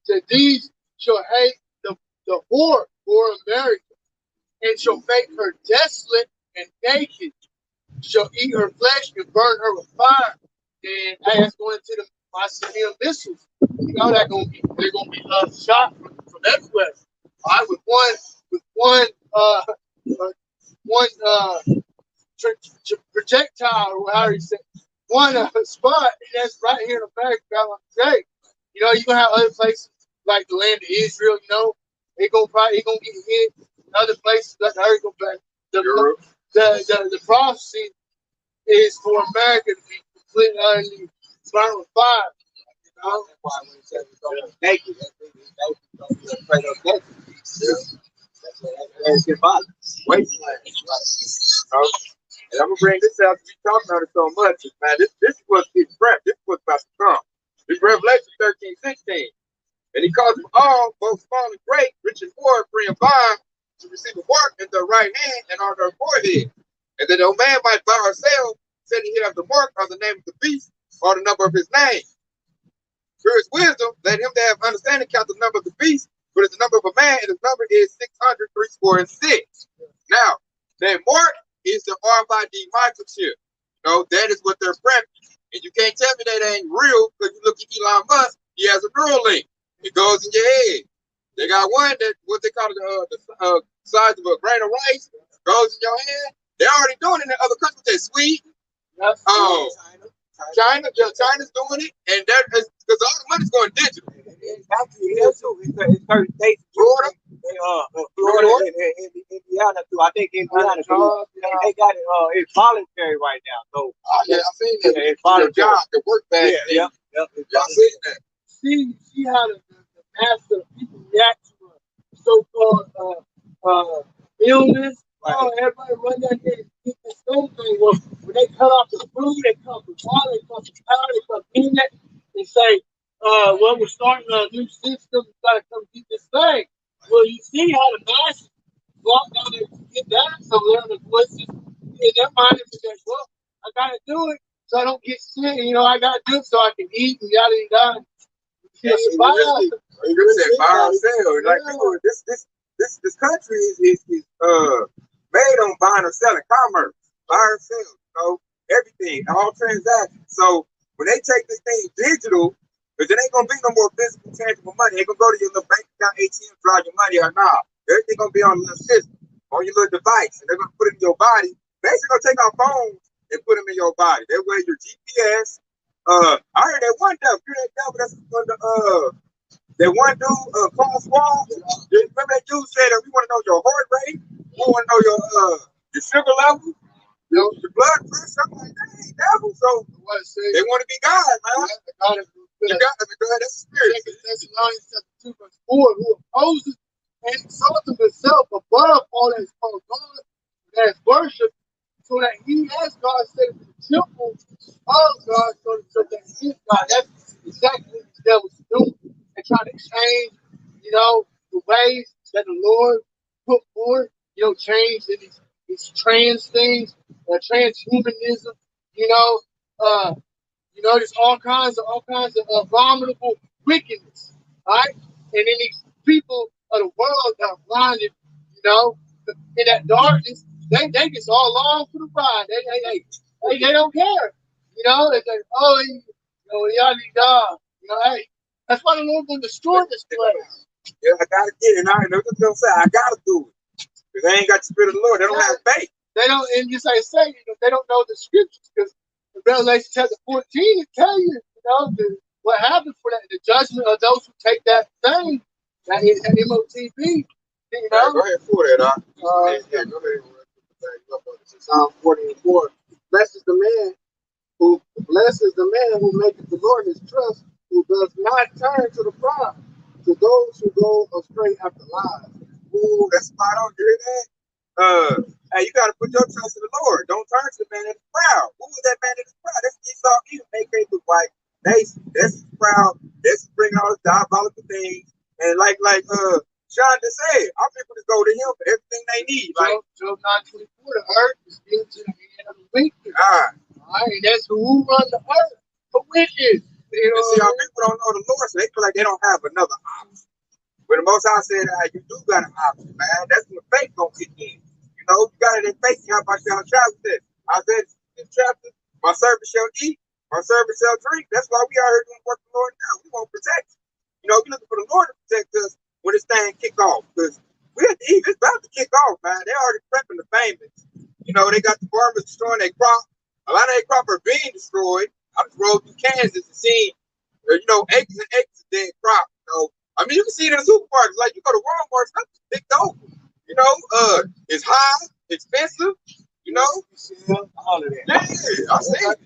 said these shall hate the whore for America, and shall make her desolate and naked, shall eat her flesh and burn her with fire. And that's going to the Mycenium missiles. You know they're gonna be shot from everywhere. All right, with one projectile, or how you say, one spot, and that's right here in America. Today, you know, you're gonna have other places like the land of Israel. You know, he gonna get hit. Other places like the prophecy is for America to be completely utterly burned with fire. You know? That's why when it says it's going to be naked, that's straight up naked. That's symbolic. Wasteland. Right. And I'm gonna bring this out to be talking about it so much. Man, this is what's getting prepped. This is what's about to come. This Revelation 13:16. And he calls them all, both small and great, rich and poor, free and bond, to receive a mark in their right hand and on their forehead. And that no man might buy or sell, said he have the mark or the name of the beast or the number of his name. Through his wisdom, let him that have understanding count the number of the beast, but it's the number of a man, and his number is 636. Now, that mark is the RFID microchip. You know, that is what they're prepping. And you can't tell me that ain't real, because you look at Elon Musk, he has a neural link. It goes in your head. They got one that, what they call it, the size of a grain of rice, goes in your head. They're already doing it in other countries. They're Sweden. China's doing it, and that is because all the money's going digital. Actually, here too. It's certain states, Florida, Florida, and Indiana too. I think Indiana too. They got it. It's voluntary right now. So yeah, I seen that. It's voluntary. Job, the work bag. Yeah. Y'all seen that? See how the mass of people react to a so-called illness. Right. Oh, everybody run down there and get this thing. Well, when they cut off the food, they cut the water, they cut the power, they cut the internet, and say, well, we're starting a new system, we've got to come get this thing. Well, you see how the masses walk down there to get that, so they're in the voices in their mind is that, well, I gotta do it so I don't get sick, you know, I gotta do it so I can eat and yada yada. You said buy or sell. Like people, this country is made on buying or selling, commerce, buy or sell, you know, everything, all transactions. So when they take this thing digital, because it ain't gonna be no more physical, tangible money. It ain't gonna go to your little bank account, ATM, draw your money or not. Everything gonna be on the little system, on your little device, and they're gonna put it in your body. Basically, gonna take our phones and put them in your body. That way, your GPS. I heard that one devil. You that devil that's that one dude, Paul Squall. Remember that dude said that we want to know your heart rate, we want to know your sugar level, your blood pressure, something like that. Hey, devil. So they want to be God, man. You got to be God. That's the spirit. Thessalonians 2:4, who opposes and exalted himself above all that is called God, that is worship, so that he, as God said, in the temple of God, so that he is God. That's exactly what the devil's doing. They're trying to change, the ways that the Lord put forth, change in these trans things, transhumanism, you know, there's all kinds of abominable wickedness, right? And then these people of the world that are blinded, in that darkness, they just all along for the ride. They don't care, They say, oh, y'all need God, hey, that's why the Lord will destroy this place. Yeah, I gotta get it. I know what I'm saying. I gotta do it because they ain't got the spirit of the Lord. They don't have faith. They don't, and just like I say, they don't know the scriptures because in Revelation chapter 14 it tell you, what happened for that, the judgment of those who take that thing, that MOTB, Go ahead for that, yeah, go ahead. Psalm 44. Blessed is the man who maketh the Lord his trust, who does not turn to the proud, to those who go astray after lies. Ooh, that's spot on. You hear that? Hey, you got to put your trust in the Lord. Don't turn to the man that is proud. Who is that man that is proud? That's Esau. Even AK look like that's proud. That's bringing all the diabolical things. And like Sean just said, our people just go to him for everything they need. Like Job 9:24, the earth is given to the hand of the wicked. All right, and that's who runs the earth. The wicked. See, our people don't know the Lord, so they feel like they don't have another option. But the Most High said, you do got an option, man. That's when faith gonna kick in. You got it in faith. You have Isaiah said, Isaiah this chapter, my servant shall eat, my servant shall drink. That's why we are here doing work for the Lord now. We won't protect you. We're looking for the Lord to protect us when this thing kick off. Because we have to eat. It's about to kick off, man. They already prepping the famines. They got the farmers destroying their crop. A lot of their crop are being destroyed. I just rode through Kansas and seen, acres and acres of dead crop. You can see it in the supermarkets. Like, you go to Walmart, stuff is picked over. It's high, expensive, all of that. Yeah, I see it.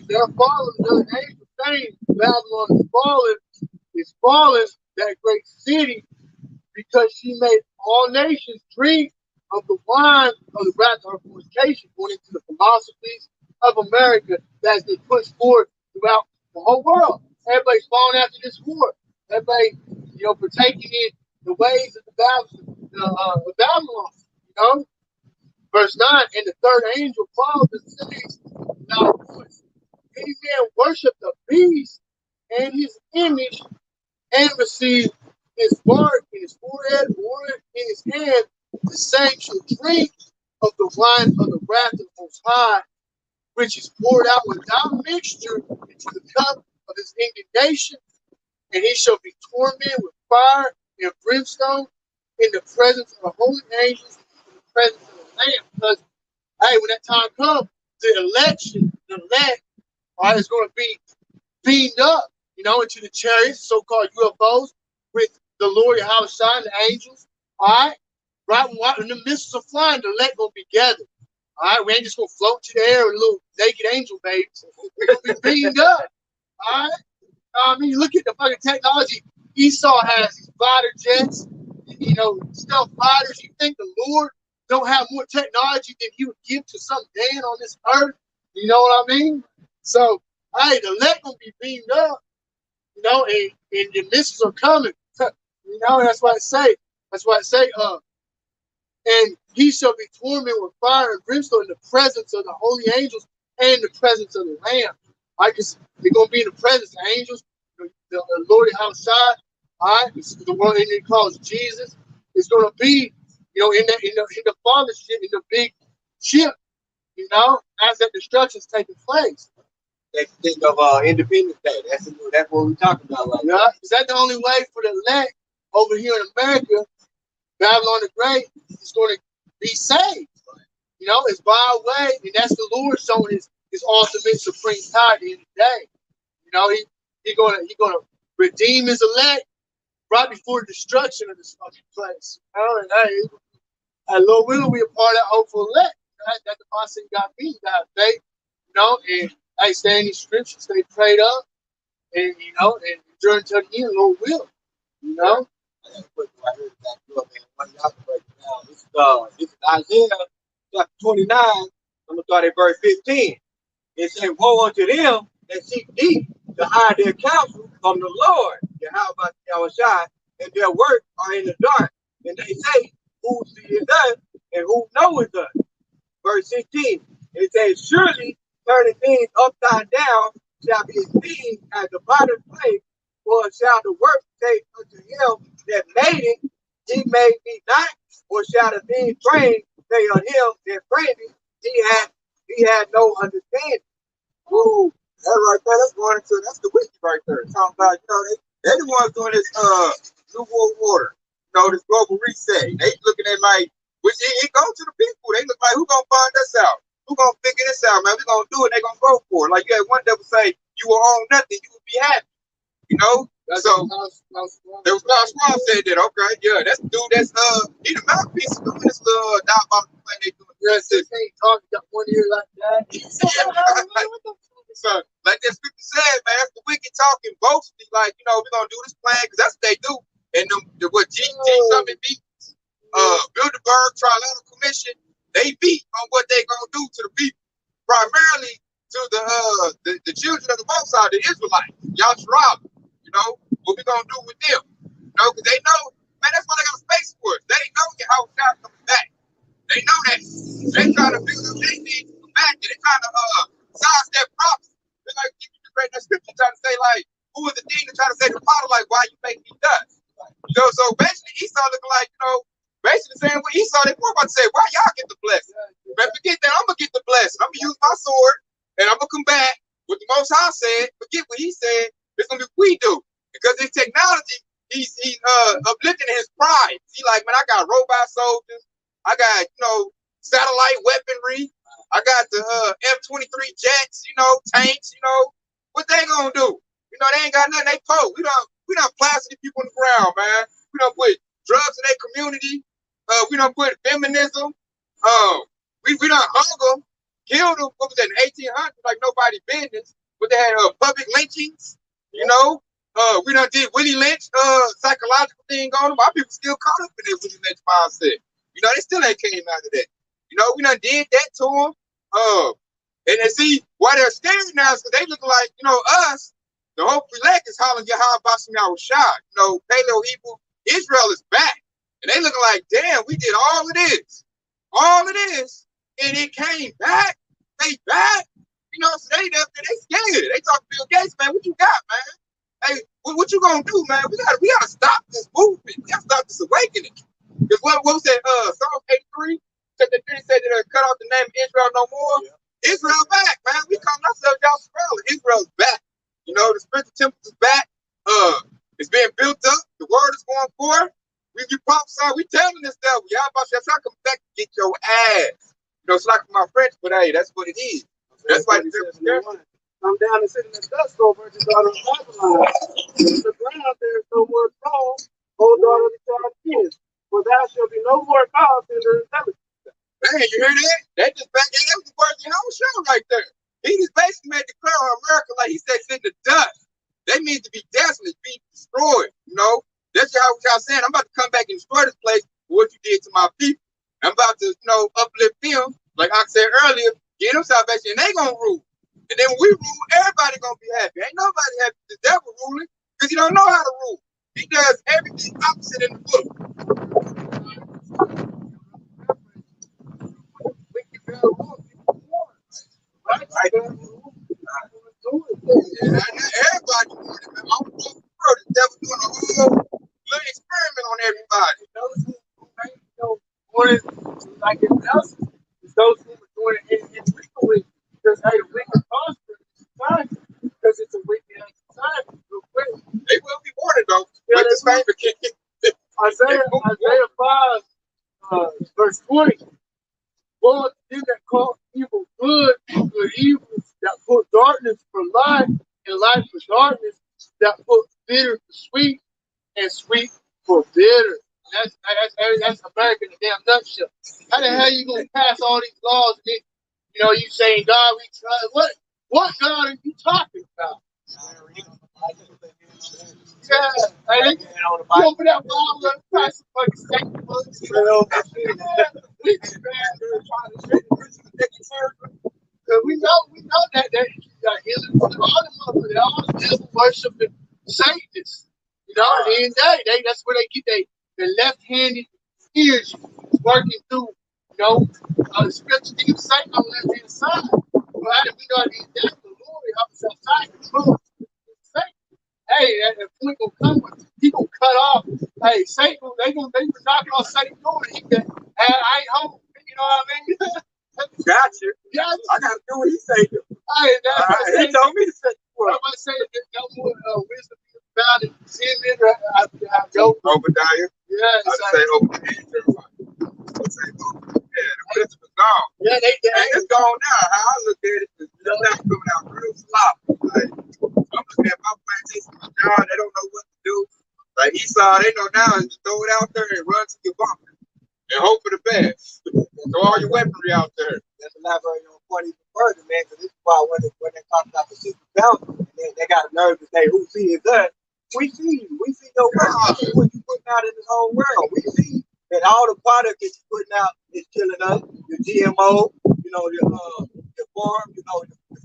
They're falling. The angel saying Babylon is fallen, that great city, because she made all nations drink of the wine of the wrath of her fornication, according to the philosophies of America that's been pushed forward throughout the whole world. Everybody's falling after this war. Everybody, partaking in the ways of the Babylon. Verse 9, and the third angel followed the cities without voice. Any man worship the beast and his image and receive his mark in his forehead or in his hand, the same shall drink of the wine of the wrath of the Most High, which is poured out without mixture into the cup of his indignation, and he shall be tormented with fire and brimstone in the presence of the holy angels, in the presence of the Lamb. Because, hey, when that time comes, the elect, all right, is going to be beamed up, into the chariots, so-called UFOs, with the Lord Yahushua and the angels. All right, right when the missiles are flying, the elect going to be gathered. All right, we ain't just going to float to the air with little naked angel babies. We're going to be beamed up. All right. Look at the fucking technology. Esau has these fighter jets, stealth fighters. You think the Lord don't have more technology than he would give to some man on this earth? You know what I mean? So, hey, the elect gonna be beamed up, and the missiles are coming. That's why I say. And he shall be tormented with fire and brimstone in the presence of the holy angels and the presence of the Lamb. They're gonna be in the presence of angels, the Lord outside. All right, the one he calls Jesus is gonna be, in the Father's ship, in the big ship, as that destruction is taking place. They think of Independence Day. That's what we're talking about right now. Is that the only way for the elect over here in America, Babylon the Great, is going to be saved? It's by a way, and that's the Lord showing his ultimate supreme power at the end of the day. He's gonna redeem his elect right before the destruction of this fucking place. And Lord willing, we a part of that hopeful elect. That the Boston got me, that faith, and stay in these scriptures, stay prayed up, and and during to the end, Lord will, you know. I got a quick one right here to back you up, man. One y'all can break it down. This is Isaiah chapter 29. I'm gonna start at verse 15. It said, woe unto them that seek deep to hide their counsel from the Lord, Yahweh Yahushai, and their works are in the dark. And they say, who seeth us and who knoweth us? Verse 16. It says, surely turning things upside down shall be esteemed as the potter's place, for shall the work take unto him that made it, he made me not, or shall the thing framed say on him that framed it, he had no understanding. Woo! That right there, that's the wiki right there. Talking about, they the ones doing this new world order. This global reset. They looking at like, which it goes to the people. They look like, who gonna find us out? Who gonna figure this out, man? We gonna do it, they gonna go for it. Like you had one devil say, you will own nothing, you will be happy. That's So there was Klaus Schwab said that, okay, yeah, that's the dude that's he the mouthpiece of doing this little diabolical plan they doing. yes, they ain't talking got one ear like that. So, like that scripture said, man, that's the wicked talking boastfully, like, we're gonna do this plan because that's what they do. And what G Summit beat, Bilderberg Trilateral Commission, they beat on what they gonna do to the people, primarily to the children of the Most High, the Israelites, Yasharab. What we gonna do with them? Because they know, man, that's why they got a space force. They know how it's not coming back. They know that. They trying to build up their needs to come back, and they trying to sidestep prophecy. They're like, you just read that scripture trying to say, like, who is the thing to try to say to the potter, like, why you make me dust? So basically Esau looking like, basically saying what Esau, they were about to say, why y'all get the blessing? Man, forget that, I'm gonna get the blessing. I'm gonna use my sword, and I'm gonna come back with the Most High said, forget what he said, it's gonna be what we do. Because his technology, he's uplifting his pride. He like, man, I got robot soldiers, I got, satellite weaponry, I got the F-23 jets, tanks, what they gonna do? They ain't got nothing they post. We don't plastic people on the ground, man. We don't put drugs in their community. We don't put feminism. We don't hung them, killed them. What was that, in 1800? Like nobody business. But they had public lynchings. We done did Willie Lynch psychological thing on them. Our people still caught up in that Willie Lynch mindset. They still ain't came out of that. We done did that to them. And then see why they're scared now is because they look like, us. The whole elect is hollering Yahweh Basim Yahushua. Paleo Hebrew, Israel is back. And they looking like, damn, we did all of this. All of this. And it came back. They back. So they scared. They talk to Bill Gates, man, what you got, man? Hey, what you gonna do, man? We gotta stop this movement. We gotta stop this awakening. Because what was that? Psalm 83 said that they said that they cut off the name Israel no more. Yeah. Israel back, man. We calling ourselves Israel. Israel's back. The spiritual temple is back. It's being built up. The word is going forth. We prophesy. We telling this devil, y'all about to come back and get your ass. It's like my French, but hey, that's what it is. That's why the devil come down and sit in the dust over the daughter of Babylon. In the ground there is no more throne, O daughter of the child of kings. For thou shalt be no more cause in the intelligence. Man, you hear that? That was the words in our show right there. He just basically made declare on America like he said, in the dust. They mean to be desolate, be destroyed. That's how y'all saying. I'm about to come back and destroy this place for what you did to my people. I'm about to, uplift them, like I said earlier, get them salvation, and they gonna rule. And then when we rule, everybody gonna be happy. Ain't nobody happy. The devil ruling because he don't know how to rule. He does everything opposite in the book. Right? Yeah, everybody doing it, man. I'm the devil doing a whole little experiment on everybody. Like it else, it's those who are doing it illegally. Because hey, the wicked prosper in society because it's a wicked society. They will be warned though. Yeah, this favor Isaiah 5, verse 20. Lord, you that call evil good, good evil, that put darkness for light, and light for darkness, that put bitter for sweet, and sweet for bitter. That's America in a damn nutshell. How the hell you gonna pass all these laws and then, you saying God we try? What God are you talking about? Yeah, hey, they go for that wild little price of fucking steak books. We know that they got healing from all the motherfuckers. They all devil worshiping Satanists. You know, at the end of the day, that's where they get their left-handed energy working through, the scripture gives Satan on the left-hand side. But how do we know that that's the glory of his outside control? Satan. Hey, that point gonna come when he gonna cut off. Hey, Satan, they were knocking on Satan's door and he said, hey, I ain't home. You know what I mean? Gotcha. Gotcha. I gotta do what he say. Hey, He told me to say I'm about to say that no more wisdom is found in sin. I go. Obadiah. Yeah, I say Obadiah. I say Obadiah. Yeah, the wisdom is gone. Yeah, And it's gone now. How I look at it, it's nothing coming out real sloppy. Like, I'm looking at my plantation, my job, they don't know what to do. Like Esau, they know now is to throw it out there and run to your bunker and hope for the best. Throw all your weaponry out there. That's elaborating on point even further, man, because this is why when they talk about the secret bounty, and they got nerve to say, who sees us? We see you. We see your work. We see what you putting out in this whole world. We see that all the product that you're putting out is killing us. Your GMO, your farm, the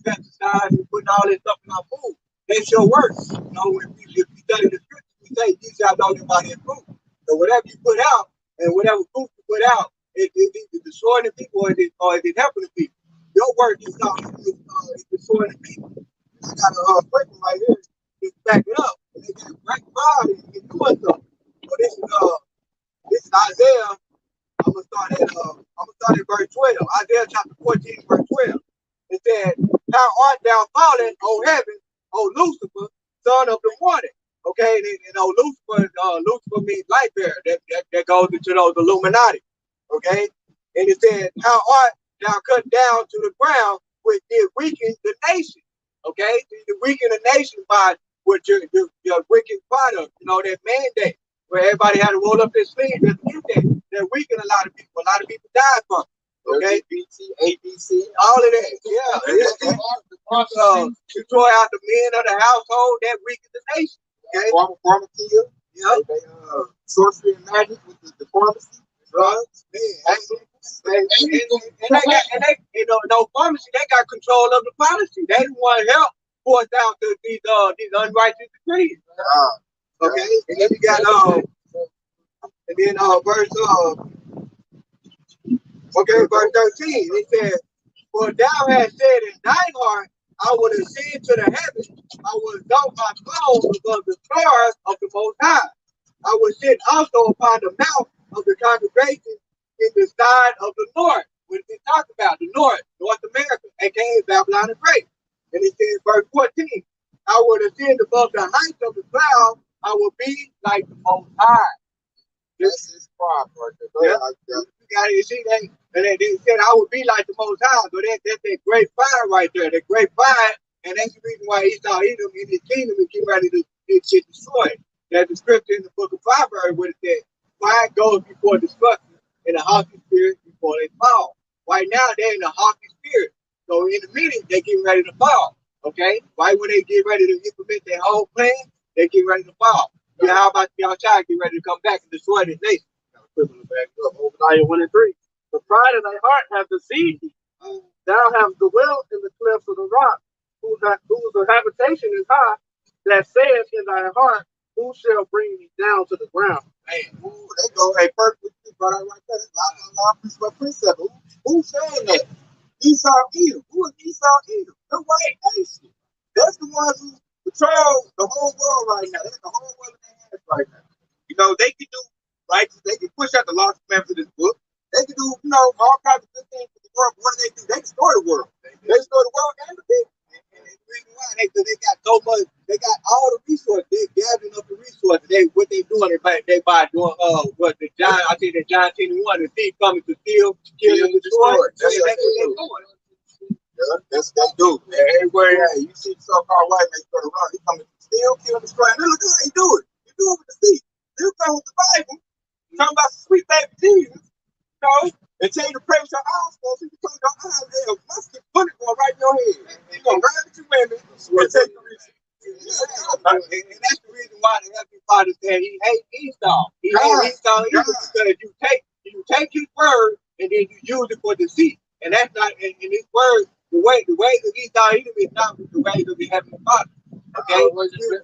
pesticides, you're putting all this stuff in our food. That's your work. When if you study the scriptures, we say, you shall know them by their fruit. So whatever you put out, and whatever fruit you put out, it's either destroying the people or is helping the people. Your work is destroying the people. I got a question right here to back it up. And they got a great God in doing something. So this is Isaiah. I'm gonna start at verse 12. Isaiah chapter 14, verse 12. It said, "How art thou fallen, O heaven, O Lucifer, son of the morning?" Okay, and Lucifer means light bearer. That goes into those Illuminati. Okay, and it said, "How art thou cut down to the ground, which did weaken the nation?" Okay, you weaken the nation by with your wicked product, that mandate where everybody had to roll up their sleeves just to get that. They're weakening a lot of people. A lot of people died from it. Okay, LGBT, ABC, all of that. Yeah. Destroy out the men of the household that weaken the nation. Okay, pharmacia. Yeah. Sorcery and magic with the pharmacy, drugs, and they no pharmacy. They got control of the policy. They didn't want to help force out these unrighteous decrees. Okay, and then you got verse 13. It says, "For thou hast said in thine heart, I will ascend to the heavens. I will exalt my throne above the stars of the Most High. I will sit also upon the mount of the congregation in the side of the north." What did it talk about? The North America, aka Babylon the Great. And it says, verse 14, "I will ascend above the heights of the cloud. I will be like the Most High." This is pride right there. Yeah. You got it. You see that? And they said, "I would be like the Most High." So that's that great fire right there. That great fire. And that's the reason why Esau Edom in his kingdom and get ready to get destroyed. There's a scripture in the book of Proverbs where it says, "Pride goes before destruction and a haughty spirit before they fall." Right now, they're in a haughty spirit. So in a minute, they get ready to fall. Okay? Right when they get ready to implement their whole plan, they get ready to fall. Yeah, how about y'all child get ready to come back and destroy this nation? Obadiah 1 and 3. "The pride of thy heart hath deceived thee. Thou hast dwelt in the clefts of the rock, whose habitation is high, that saith in thy heart, who shall bring me down to the ground?" Man, they go, hey, perfect. You brought out right there. Law precept. Who's saying that? Esau Edom. Who is Esau Edom? The white nation. That's the ones who control the whole world right now. That's the whole world in their hands right now. They can do right. They can push out the laws and commandments of this book. They can do, all kinds of good things for the world. What do? They destroy the world. They destroy the world and the people. And the reason why they got so much, they got all the resources. They gathering up the resources. What they doing? They by doing I think that John 10:1, the thief coming to steal, kill, and destroy. That's what they doing. Yeah, that's what they do. And everywhere you see the so-called white man go around, he coming to steal, kill, and destroy. And look how he do it. He do it with the thief. You come with the Bible, talking about sweet baby Jesus, and tell you to pray with your eyes closed. You put your eyes there, must get bullet going right in your head. You're gonna run with your women and take the risk. And that's the reason why the Heavenly Father said he hates Esau. He hates Esau because you take his word and then you use it for deceit. And that's not in his word. The ways of Esau is not the ways of the Heavenly Father. Okay,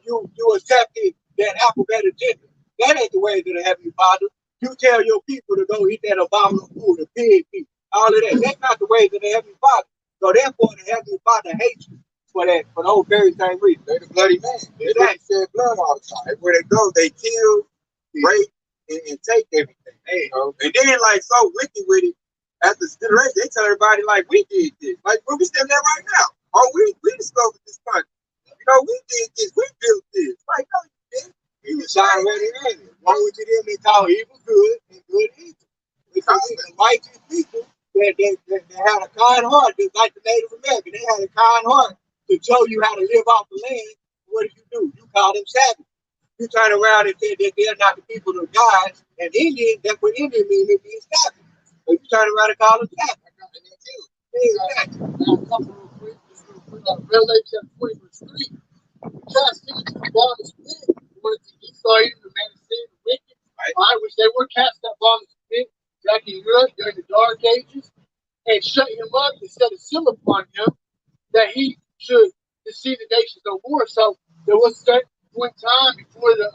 you accepted that alphabet agenda. That ain't the ways of the Heavenly Father. You tell your people to go eat that abominable food, the pig meat, all of that. That's not the ways of the Heavenly Father. So therefore, the Heavenly Father hates you for that, for those very same reasons. They're the bloody man. They shed blood all the time. Everywhere they go, they kill, rape, and take everything. Hey, and then like so wicked with it. After the generation, they tell everybody like we did this. Like we still there right now. Oh, we discovered this country. You know, we did this. We built this. Like no, you didn't. He was already in it. One with them, they call evil good and good evil. Because the righteous people that had a kind heart, just like the Native American, they had a kind heart to show you how to live off the land. What do? You call them savages. You turn around and say that they're not the people of God, and Indians, that's what Indian means, it means savage. So you turn around and call them savage. Exactly. Revelation 20 verse 3. Cast into the bottomless pit, whence Esau even the man of sin, the wicked, right, which they were cast that bottomless pit, back in Europe during the Dark Ages, and shut him up and set a seal upon him that he should deceive the nations no more. So there was a one time before the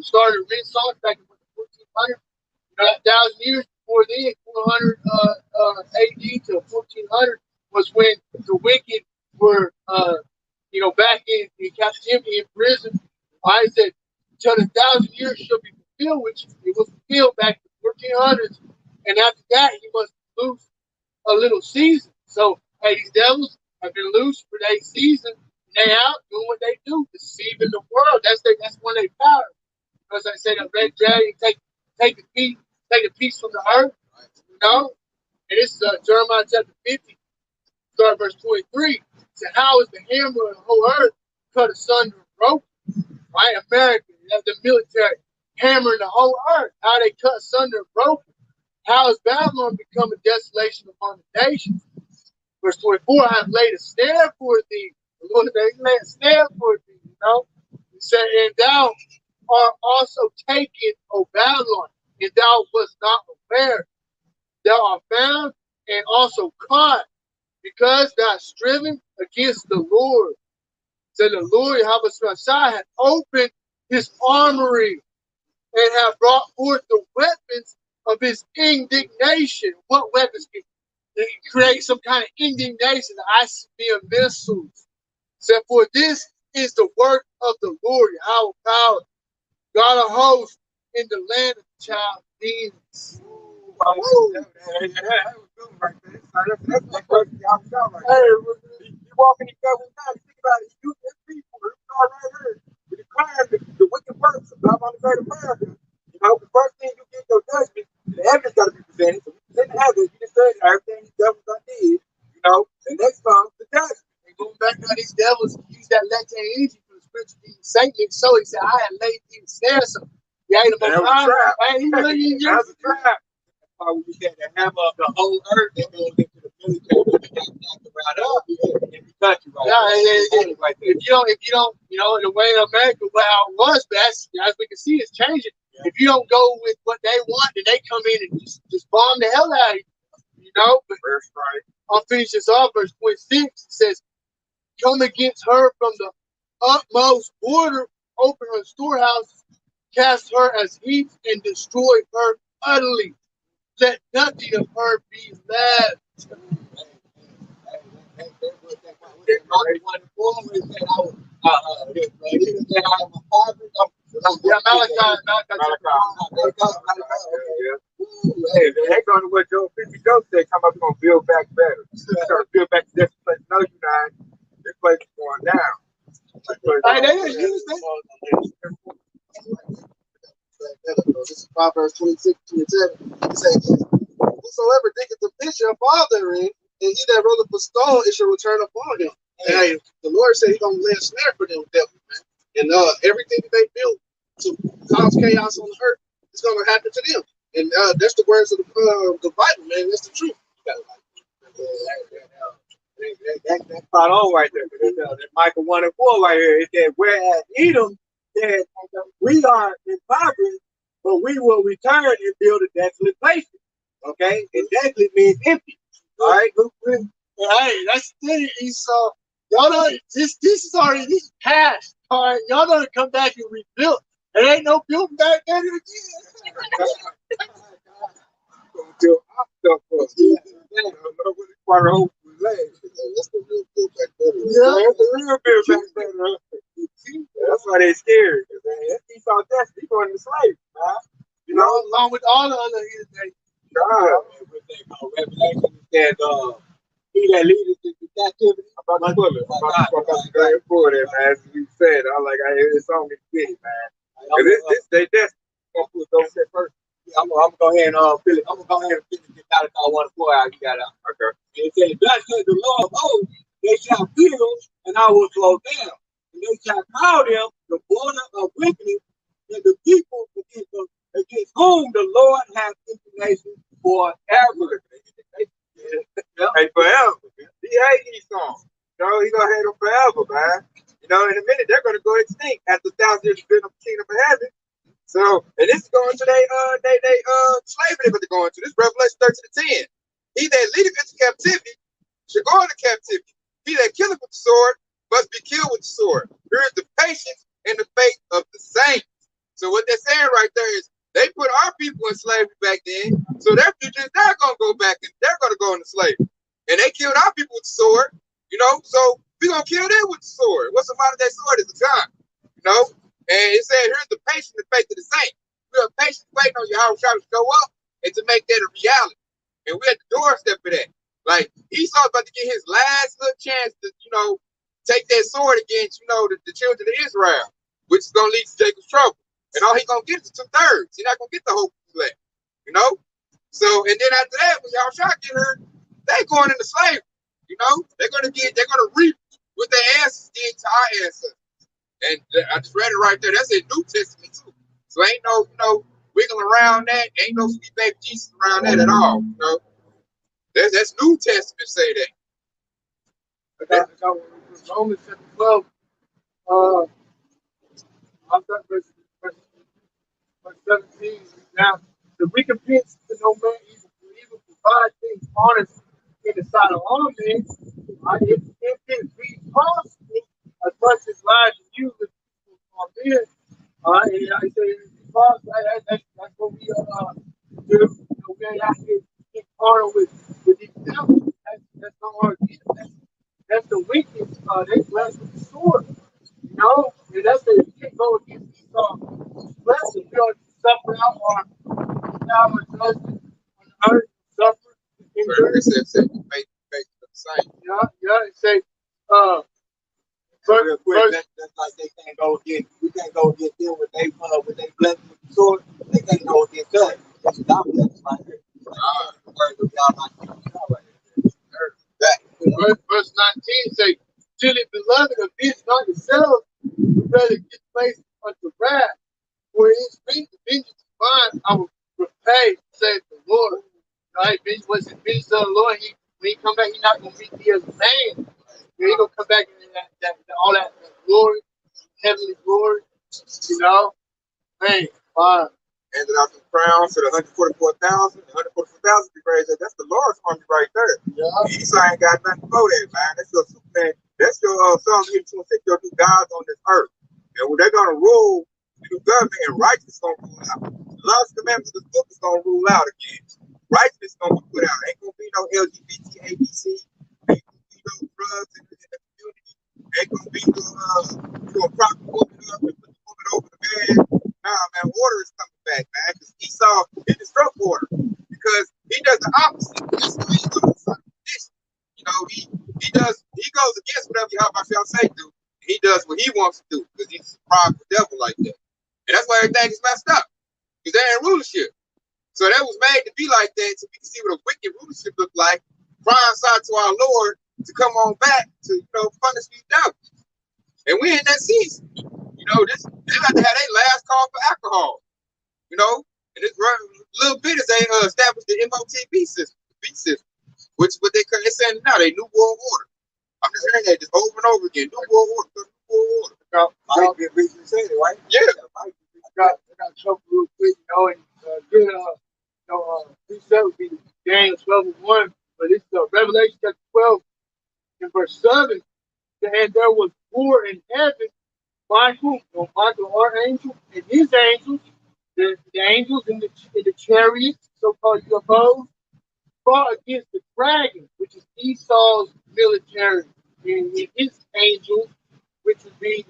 start of the Renaissance back in the 1400s, 1,000 years before then, 400 AD to 1400 was when the wicked were back in captivity in prison. I said, till the 1,000 years shall be fulfilled, which it was fulfilled back in the 1400s, and after that he must lose a little season. So hey, these devils have been loose for their season. They out doing what they do, deceiving the world. That's one of their power. Because I say the red dragon take a piece from the earth, And this is Jeremiah chapter 50, start verse 23. So how is the hammer of the whole earth cut asunder and broken? Right, America, the military hammering the whole earth. How they cut asunder and broken. How has Babylon become a desolation among the nations? Verse 24, I have laid a snare for thee. The Lord has laid a snare for thee, He said, and thou art also taken, O Babylon, and thou wast not aware. Thou art found and also caught, because thou hast striven against the Lord. So the Lord, Yahweh had opened his armory and have brought forth the weapons of his indignation. What weapons can create some kind of indignation? The ICBM missiles. So for this is the work of the Lord, Yahweh power, God of hosts, in the land of the Chaldeans. You walking in government now, think about it. You people, right here, you declare the wicked works of God on the great America. The first thing you get your judgment, the evidence got to be presented. So you present the evidence, you just said everything these devils done did, the next comes the judgment. And going back to these devils use that latent energy for the spiritual being Satan. So he said, I had laid these snares. So he ate them That was a trap. That was a trap. We said the hammer of the whole earth that goes into the military and around up in the country right there. If you don't, the way in America, how it was best, as we can see, it's changing. Yeah. If you don't go with what they want, then they come in and just bomb the hell out of you, But first right. I'll finish this off. Verse 26 says, come against her from the utmost border, open her storehouses, cast her as heaps, and destroy her utterly. Let nothing of her be left. Hey, they're going to what Joe 50 Joe said, come up, we're going to build back better. We're going to build back to this place. No, you not. This place is going down. This is Proverbs 26, 27. It says, whosoever diggeth a pit shall fall therein, and he that rolleth a stone, it shall return upon him. And the Lord said he's going to lay a snare for them devils, man. And everything that they build to cause chaos on the earth is going to happen to them. And that's the words of the Bible, man. That's the truth. spot on right there. That Micah 1 and 4 right here. It said, whereas Edom said, we are impoverished, but we will return and build a desolate place. Okay? And desolate means empty. All right? Hey, that's the thing, Esau. Y'all know this is already this past. All right, y'all know to come back and rebuild. It ain't no building back there again. Until I stuff up. I don't know what it's quite a hope for legs. That's the real build back better. Yeah, That's the real build back better. That's why they scared. That's Esau destiny. He going to slavery, man. you know, along with all the other Israelites. God. Revelation says, he that leadeth into captivity. I'm about to pull it. I'm about to go ahead and pull it, man. As we said, I hear this song in the city, man. This they destiny. I'm gonna put those first. I'm gonna go ahead and fill it. I'm gonna go ahead and finish this out of 1 and 4 out. You got it. Okay. And it says, thus says the Lord of hosts, they shall build, and I will slow down. And they shall call them the border of wickedness, and the people against whom the Lord has indignation forever. Hey, forever. He hate these songs. You know, he gonna hate them forever, man. You know, in a minute they're gonna go extinct after 1,000 years of the kingdom of heaven. So, and this is going to they slavery that they're going to. This Revelation 13:10. He that leadeth into captivity should go into captivity. He that killeth with the sword must be killed with the sword. Here is the patience and the faith of the saints. So what they're saying right there is they put our people in slavery back then. So their future is they're gonna go back and they're gonna go into slavery. And they killed our people with the sword, you know. So we're gonna kill them with the sword. What's the modern day sword? Is a gun, you know. And it said, here's the patience and faith of the saints. We are patient waiting on you how to show up and to make that a reality. And we're at the doorstep of that. Like Esau's about to get his last little chance to, you know, take that sword against, you know, the children of Israel, which is gonna lead to Jacob's trouble. And all he's gonna get is 2/3. He's not gonna get the whole left, you know? So, and then after that, when y'all try to get her, they going into slavery, you know? They're gonna reap what their ancestors did to our ancestors. And I just read it right there. That's in New Testament too. So ain't no, you know, wiggling around that. Ain't no sweet baby Jesus around that at all. You know, that's New Testament say that. Romans chapter 12. I'm done verse 17. Now, the recompense to no man evil provide things honest in the sight of all men. If it be possible, as much as lies and use it on men. All right, and I say it's possible. That's what we do. You know, we ain't out here get carnal with these devils. That's not our gift. That's the weakness. They blessed with the sword. You know, and that's the you can't go against Esau's blessing. We ought to suffer out our judgment on the earth, suffer. It says faith of the saints. Yeah, it say, Real quick, that's like they can't go against. We can't go against them with they blessed with the sword. They can't go against us. That's dominance right here. Verse 19 say, "Till it beloved avenge not yourselves, you better get placed unto wrath. For his vengeance is mine, I will repay, saith the Lord." Right? What's the vengeance of the Lord? When he come back, he's not gonna meet me as a man. He gonna come back in all that glory, heavenly glory. You know, man, wow. Handed out some crowns to the 144,000. 144,000 be raised. That's the Lord's army right there. Yeah. Esau ain't got nothing for that, man. That's your Superman. That's your Psalm 82:6. Your two gods on this earth. And when they're gonna rule, the new government and righteousness gonna rule out. The laws and commandments of this book is gonna rule out again. Righteousness gonna be put out. Ain't gonna be no LGBT, ABC. Ain't gonna be no drugs in the community. Ain't gonna be no prop the woman up and put the woman over the man. Nah, man, order is coming back, man. Because Esau did disrupt order. Because he does the opposite. That's why he's going to this. You know, he goes against whatever Yahweh shall say do. He does what he wants to do because he's a prideful devil like that. And that's why everything is messed up. Because they ain't rulership. So that was made to be like that so we can see what a wicked rulership look like. Crying side to our Lord to come on back to, you know, punish these devils. And we in that season. You know, they got to have their last call for alcohol. You know, and this little bit is they established the MOTB system, which what they're saying now, they new world order. I'm just saying that just over and over again. New world order, new world order. Mike been recently said it, right? Yeah. I got trouble real quick, and good, precept would be Daniel 12:1, but it's Revelation chapter 12 and verse 7. And there was war in heaven, Michael, archangel, and his angels, the angels in the chariots, so-called UFOs, fought against the dragon, which is Esau's military, and his angels, which would be,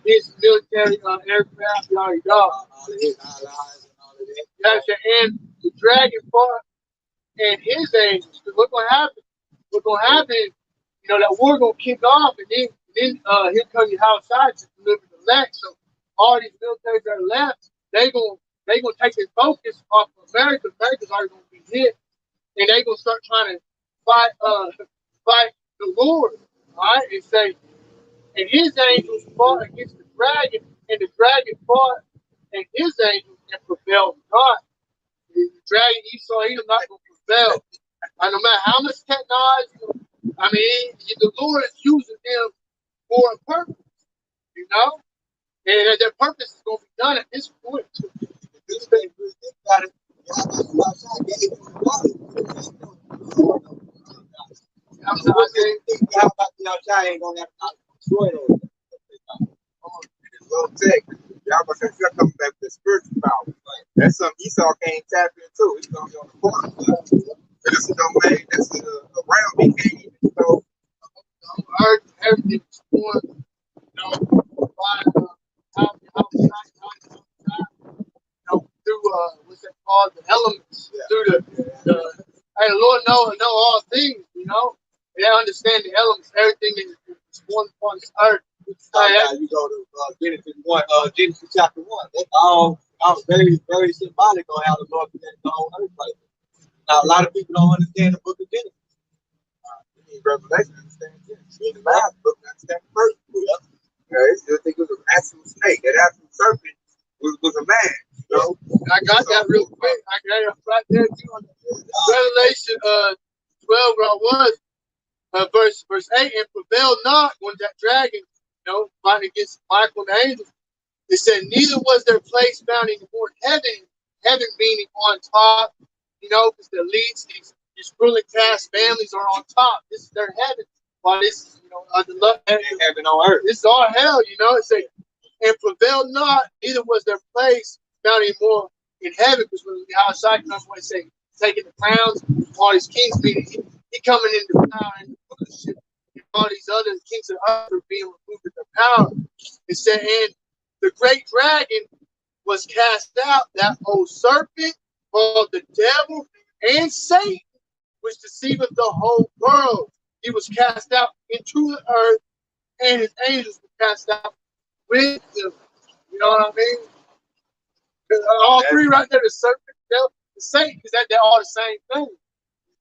his military aircraft, yada yada. All of his allies and all of that. Gotcha. And the dragon fought and his angels. Because what's gonna happen? What's gonna happen? That war gonna kick off, and then here come your outside to deliver the elect. So all these militaries that are left, they gonna take their focus off of America. America's already gonna be hit, and they gonna start trying to fight the Lord. All right, and say, and his angels fought against the dragon, and the dragon fought and his angels and prevailed not. The dragon Esau, he's not gonna prevail. And no matter how much technology, the Lord is using them for a purpose, and their purpose is going to be done at this point. This thing, got it. Outside gave him the water. How about the outside ain't gonna have to destroy those? Little tech. Y'all gonna say you're coming back with the spiritual power. That's something Esau can't tap into. He's gonna be on the corner. But this is no way. This is a round he can't even so Earth, everything's going, by outside, through what's that called? The elements. Yeah. Through the hey, Lord know all things, They understand the elements, everything is one upon this earth. You go to Genesis chapter 1. That's all very, very symbolic on how the Lord created the whole earth like that. Now, a lot of people don't understand the book of Genesis. in Revelation, understand Genesis. In the last book, understand the first book. They still think it was an actual snake. That actual serpent was a man. I got that real quick. I got it right there too. Revelation 12, where I was, verse 8, and prevailed not when that dragon, fighting against Michael and the angels. It said, neither was their place found in the more heaven meaning on top, because the elites, these ruling caste families are on top. This is their heaven. While this is, under love, Heaven on earth. this is all hell, It said, and prevailed not, neither was their place found anymore in heaven, because when the outside comes, when they say taking the crowns, all these kings, meaning he coming into power and rulership, and all these other kings of earth are being removed of their power. It said, and the great dragon was cast out, that old serpent called the devil and Satan, which deceiveth the whole world. He was cast out into the earth, and his angels were cast out with him. You know what I mean? All three right there, the serpent, the devil, the Satan, because they're all the same thing.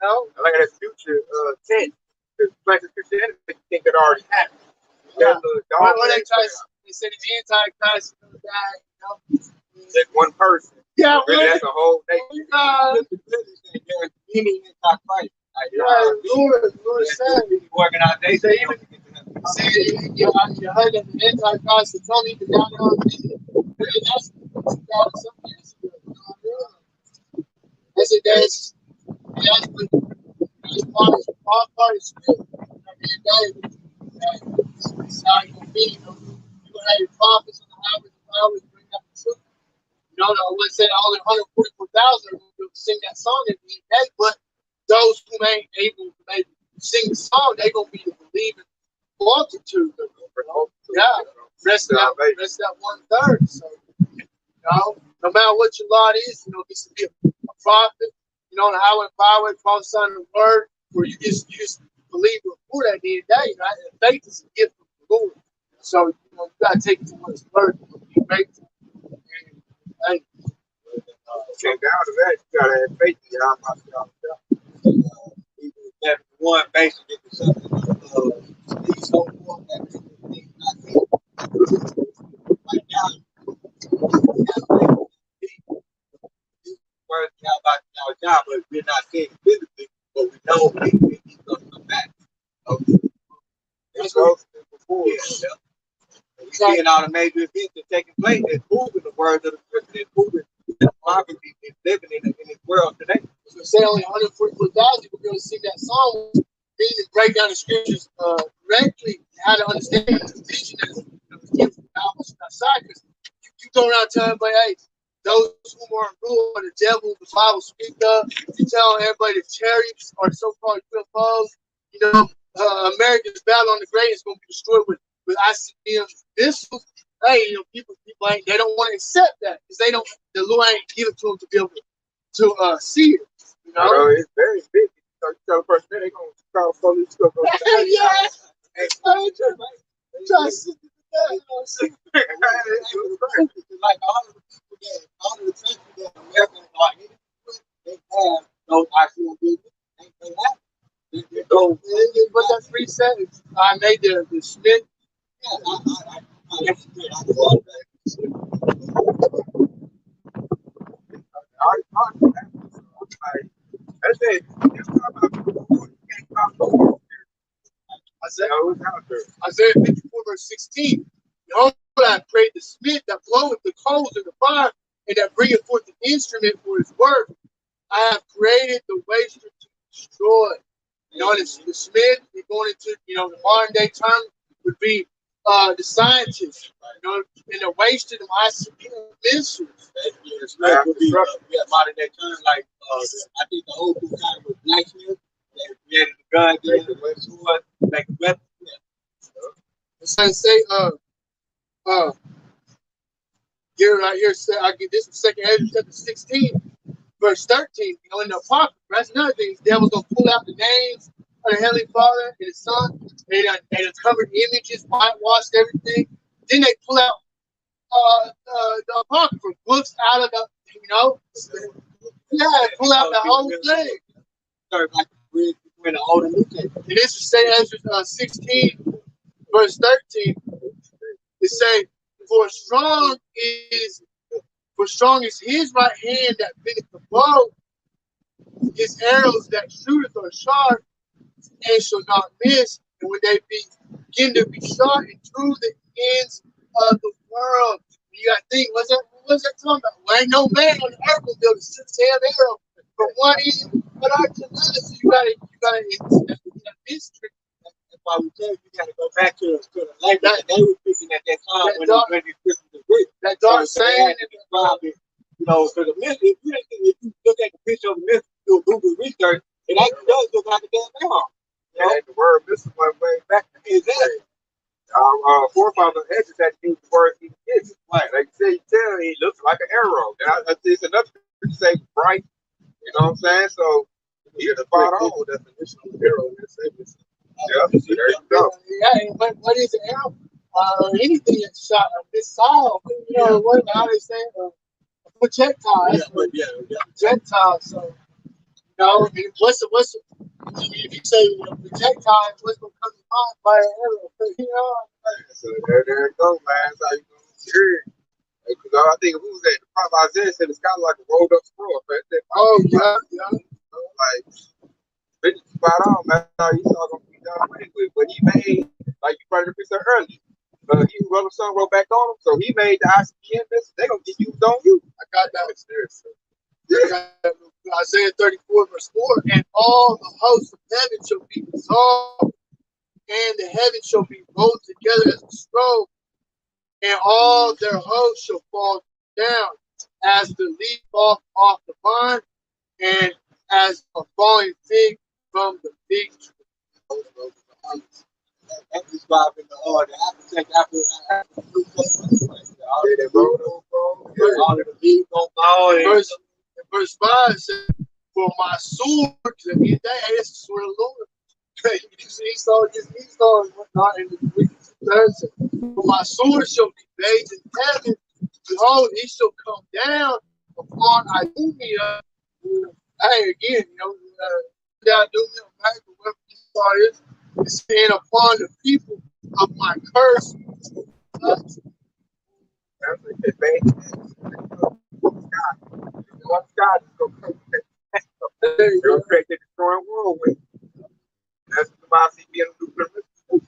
I like that future tense. The places Christianity think it already happened. Yeah. When they said the Antichrist is going to die, That's one person. Yeah, really, that's a whole nation. Any antichrist. Lord said, organization. you heard that the Antichrist is coming to down that's some years ago. I said that's part of spirit. It's how you gonna be. You're gonna have your prophets and the highways and byways bring up the truth. Let's say all the 144,000 are going to sing that song at the end of the day, but those who ain't able to maybe sing the song, they're going to be the believing multitude. Yeah, rest of that 1/3. So, no matter what your lot is, gets to be a prophet, on the highway and byway, prophesying the word, where you just believe the report at the end of the day. And faith is a gift from the Lord. So, you got to take it to what it's worth. Be faithful. Hey. Came down to that, you gotta have faith in y'all. That one basically the something these so forth that things not seen. Right now, words now about our job, but we're not seeing physically, but we know he's gonna come back. Okay. before. Yeah. We seeing all the major events that taking place that's moving the words of the scripture, that's moving democracy, is living in this world today. So say only 144,000 people be able to sing that song, read and break down the scriptures correctly, how to understand the vision that's given from outside. Because you go around telling everybody, hey, those who are in rule are the devil, the Bible speak of. You tell everybody the chariots are so-called UFOs. You know, America's battle on the great is going to be destroyed with ICBM missiles. Hey, you know, people ain't, they don't want to accept that because they don't. The Lord ain't give it to them to be able to see it. You know, it's very big. So you tell the person they're gonna call police stuff. yeah. Hey, Like all of the countries that Americans are in, they have those ICBMs. They have. But that's reset. I made the Smith. Yeah, Isaiah 54 verse 16. Behold, I prayed the smith that bloweth the coals in the fire, and that bringeth forth an instrument for his work. I have created the waster to destroy. You know, the smith, going into, you know, the modern day term would be the scientist. You know, and the waster of ICBM missiles. The Smith would be modern day term, like I think the old school time was blacksmith. They created the gun, make a weapon. So I say, here right here, I get this from 2 Hedges chapter 16, verse 13. You know, in the Apocrypha, that's another thing. The devil's gonna pull out the names of the Heavenly Father and His Son. They done covered images, whitewashed everything. Then they pull out the Apocrypha books out of the, you know, pull out the whole thing. Start like the bridge between the old and new testament. And this is 2 Hedges 16, verse 13. It say, For strong is his right hand that bendeth the bow, his arrows that shooteth are sharp, and shall not miss. And when they begin to be shot into the ends of the world, you got to think, what's that talking about? Well, ain't no man on the earth will be able to shoot his hand arrow from one end but out to another. So you gotta that mystery. That's why we tell you got to go back to the language that they were speaking at that time when these Christians were written. That dark saying, you know, so the myth, if you look at the picture of the myth, do Google research, it actually does look like a damn arrow. You know? And the word missing went way back. Exactly. Our forefather Hedges had to use the word he did. Like you tell he looks like an arrow. And it's another to say bright. You know what I'm saying? So he's spot on definition of arrow. Yeah, there you go. Yeah, what is an arrow? Anything that's shot a missile, you know, what how they say a projectile. Projectile. So, you know, what's if you say projectile, what's gonna come to mind by an arrow? You know. So there it goes, man. That's how you gonna hear it. Because I think who was that? The prophet Isaiah said it's kind of like a rolled up scroll. Oh yeah. Like it's spot on, man. How you saw gonna be done with what he made, like you brought it up earlier. He wrote a song, wrote back on him, so he made the ICBM missiles. They're gonna get used on you. I got that. Yeah. Isaiah 34 verse 4, and all the hosts of heaven shall be dissolved, and the heavens shall be rolled together as a scroll, and all their hosts shall fall down as the leaf off the vine, and as a falling fig from the fig tree. That's describing the architect after all of the leaves on fall. Verse 5 says, For my sword, because at the end of the day, it's the sword of the Lord. Esau is not in the week. For my sword shall be bathed in heaven. Behold, he shall come down upon Idumea. Hey, again, you know, down Idumea, back to wherever Esau is. It's saying upon the people of my curse. They'll create the destroying world with. That's the ICBM nuclear missile.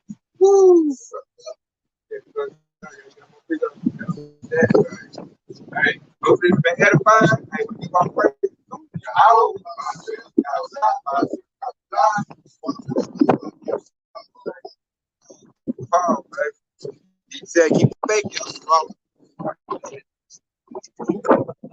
power, man. He said, keep faking, bro.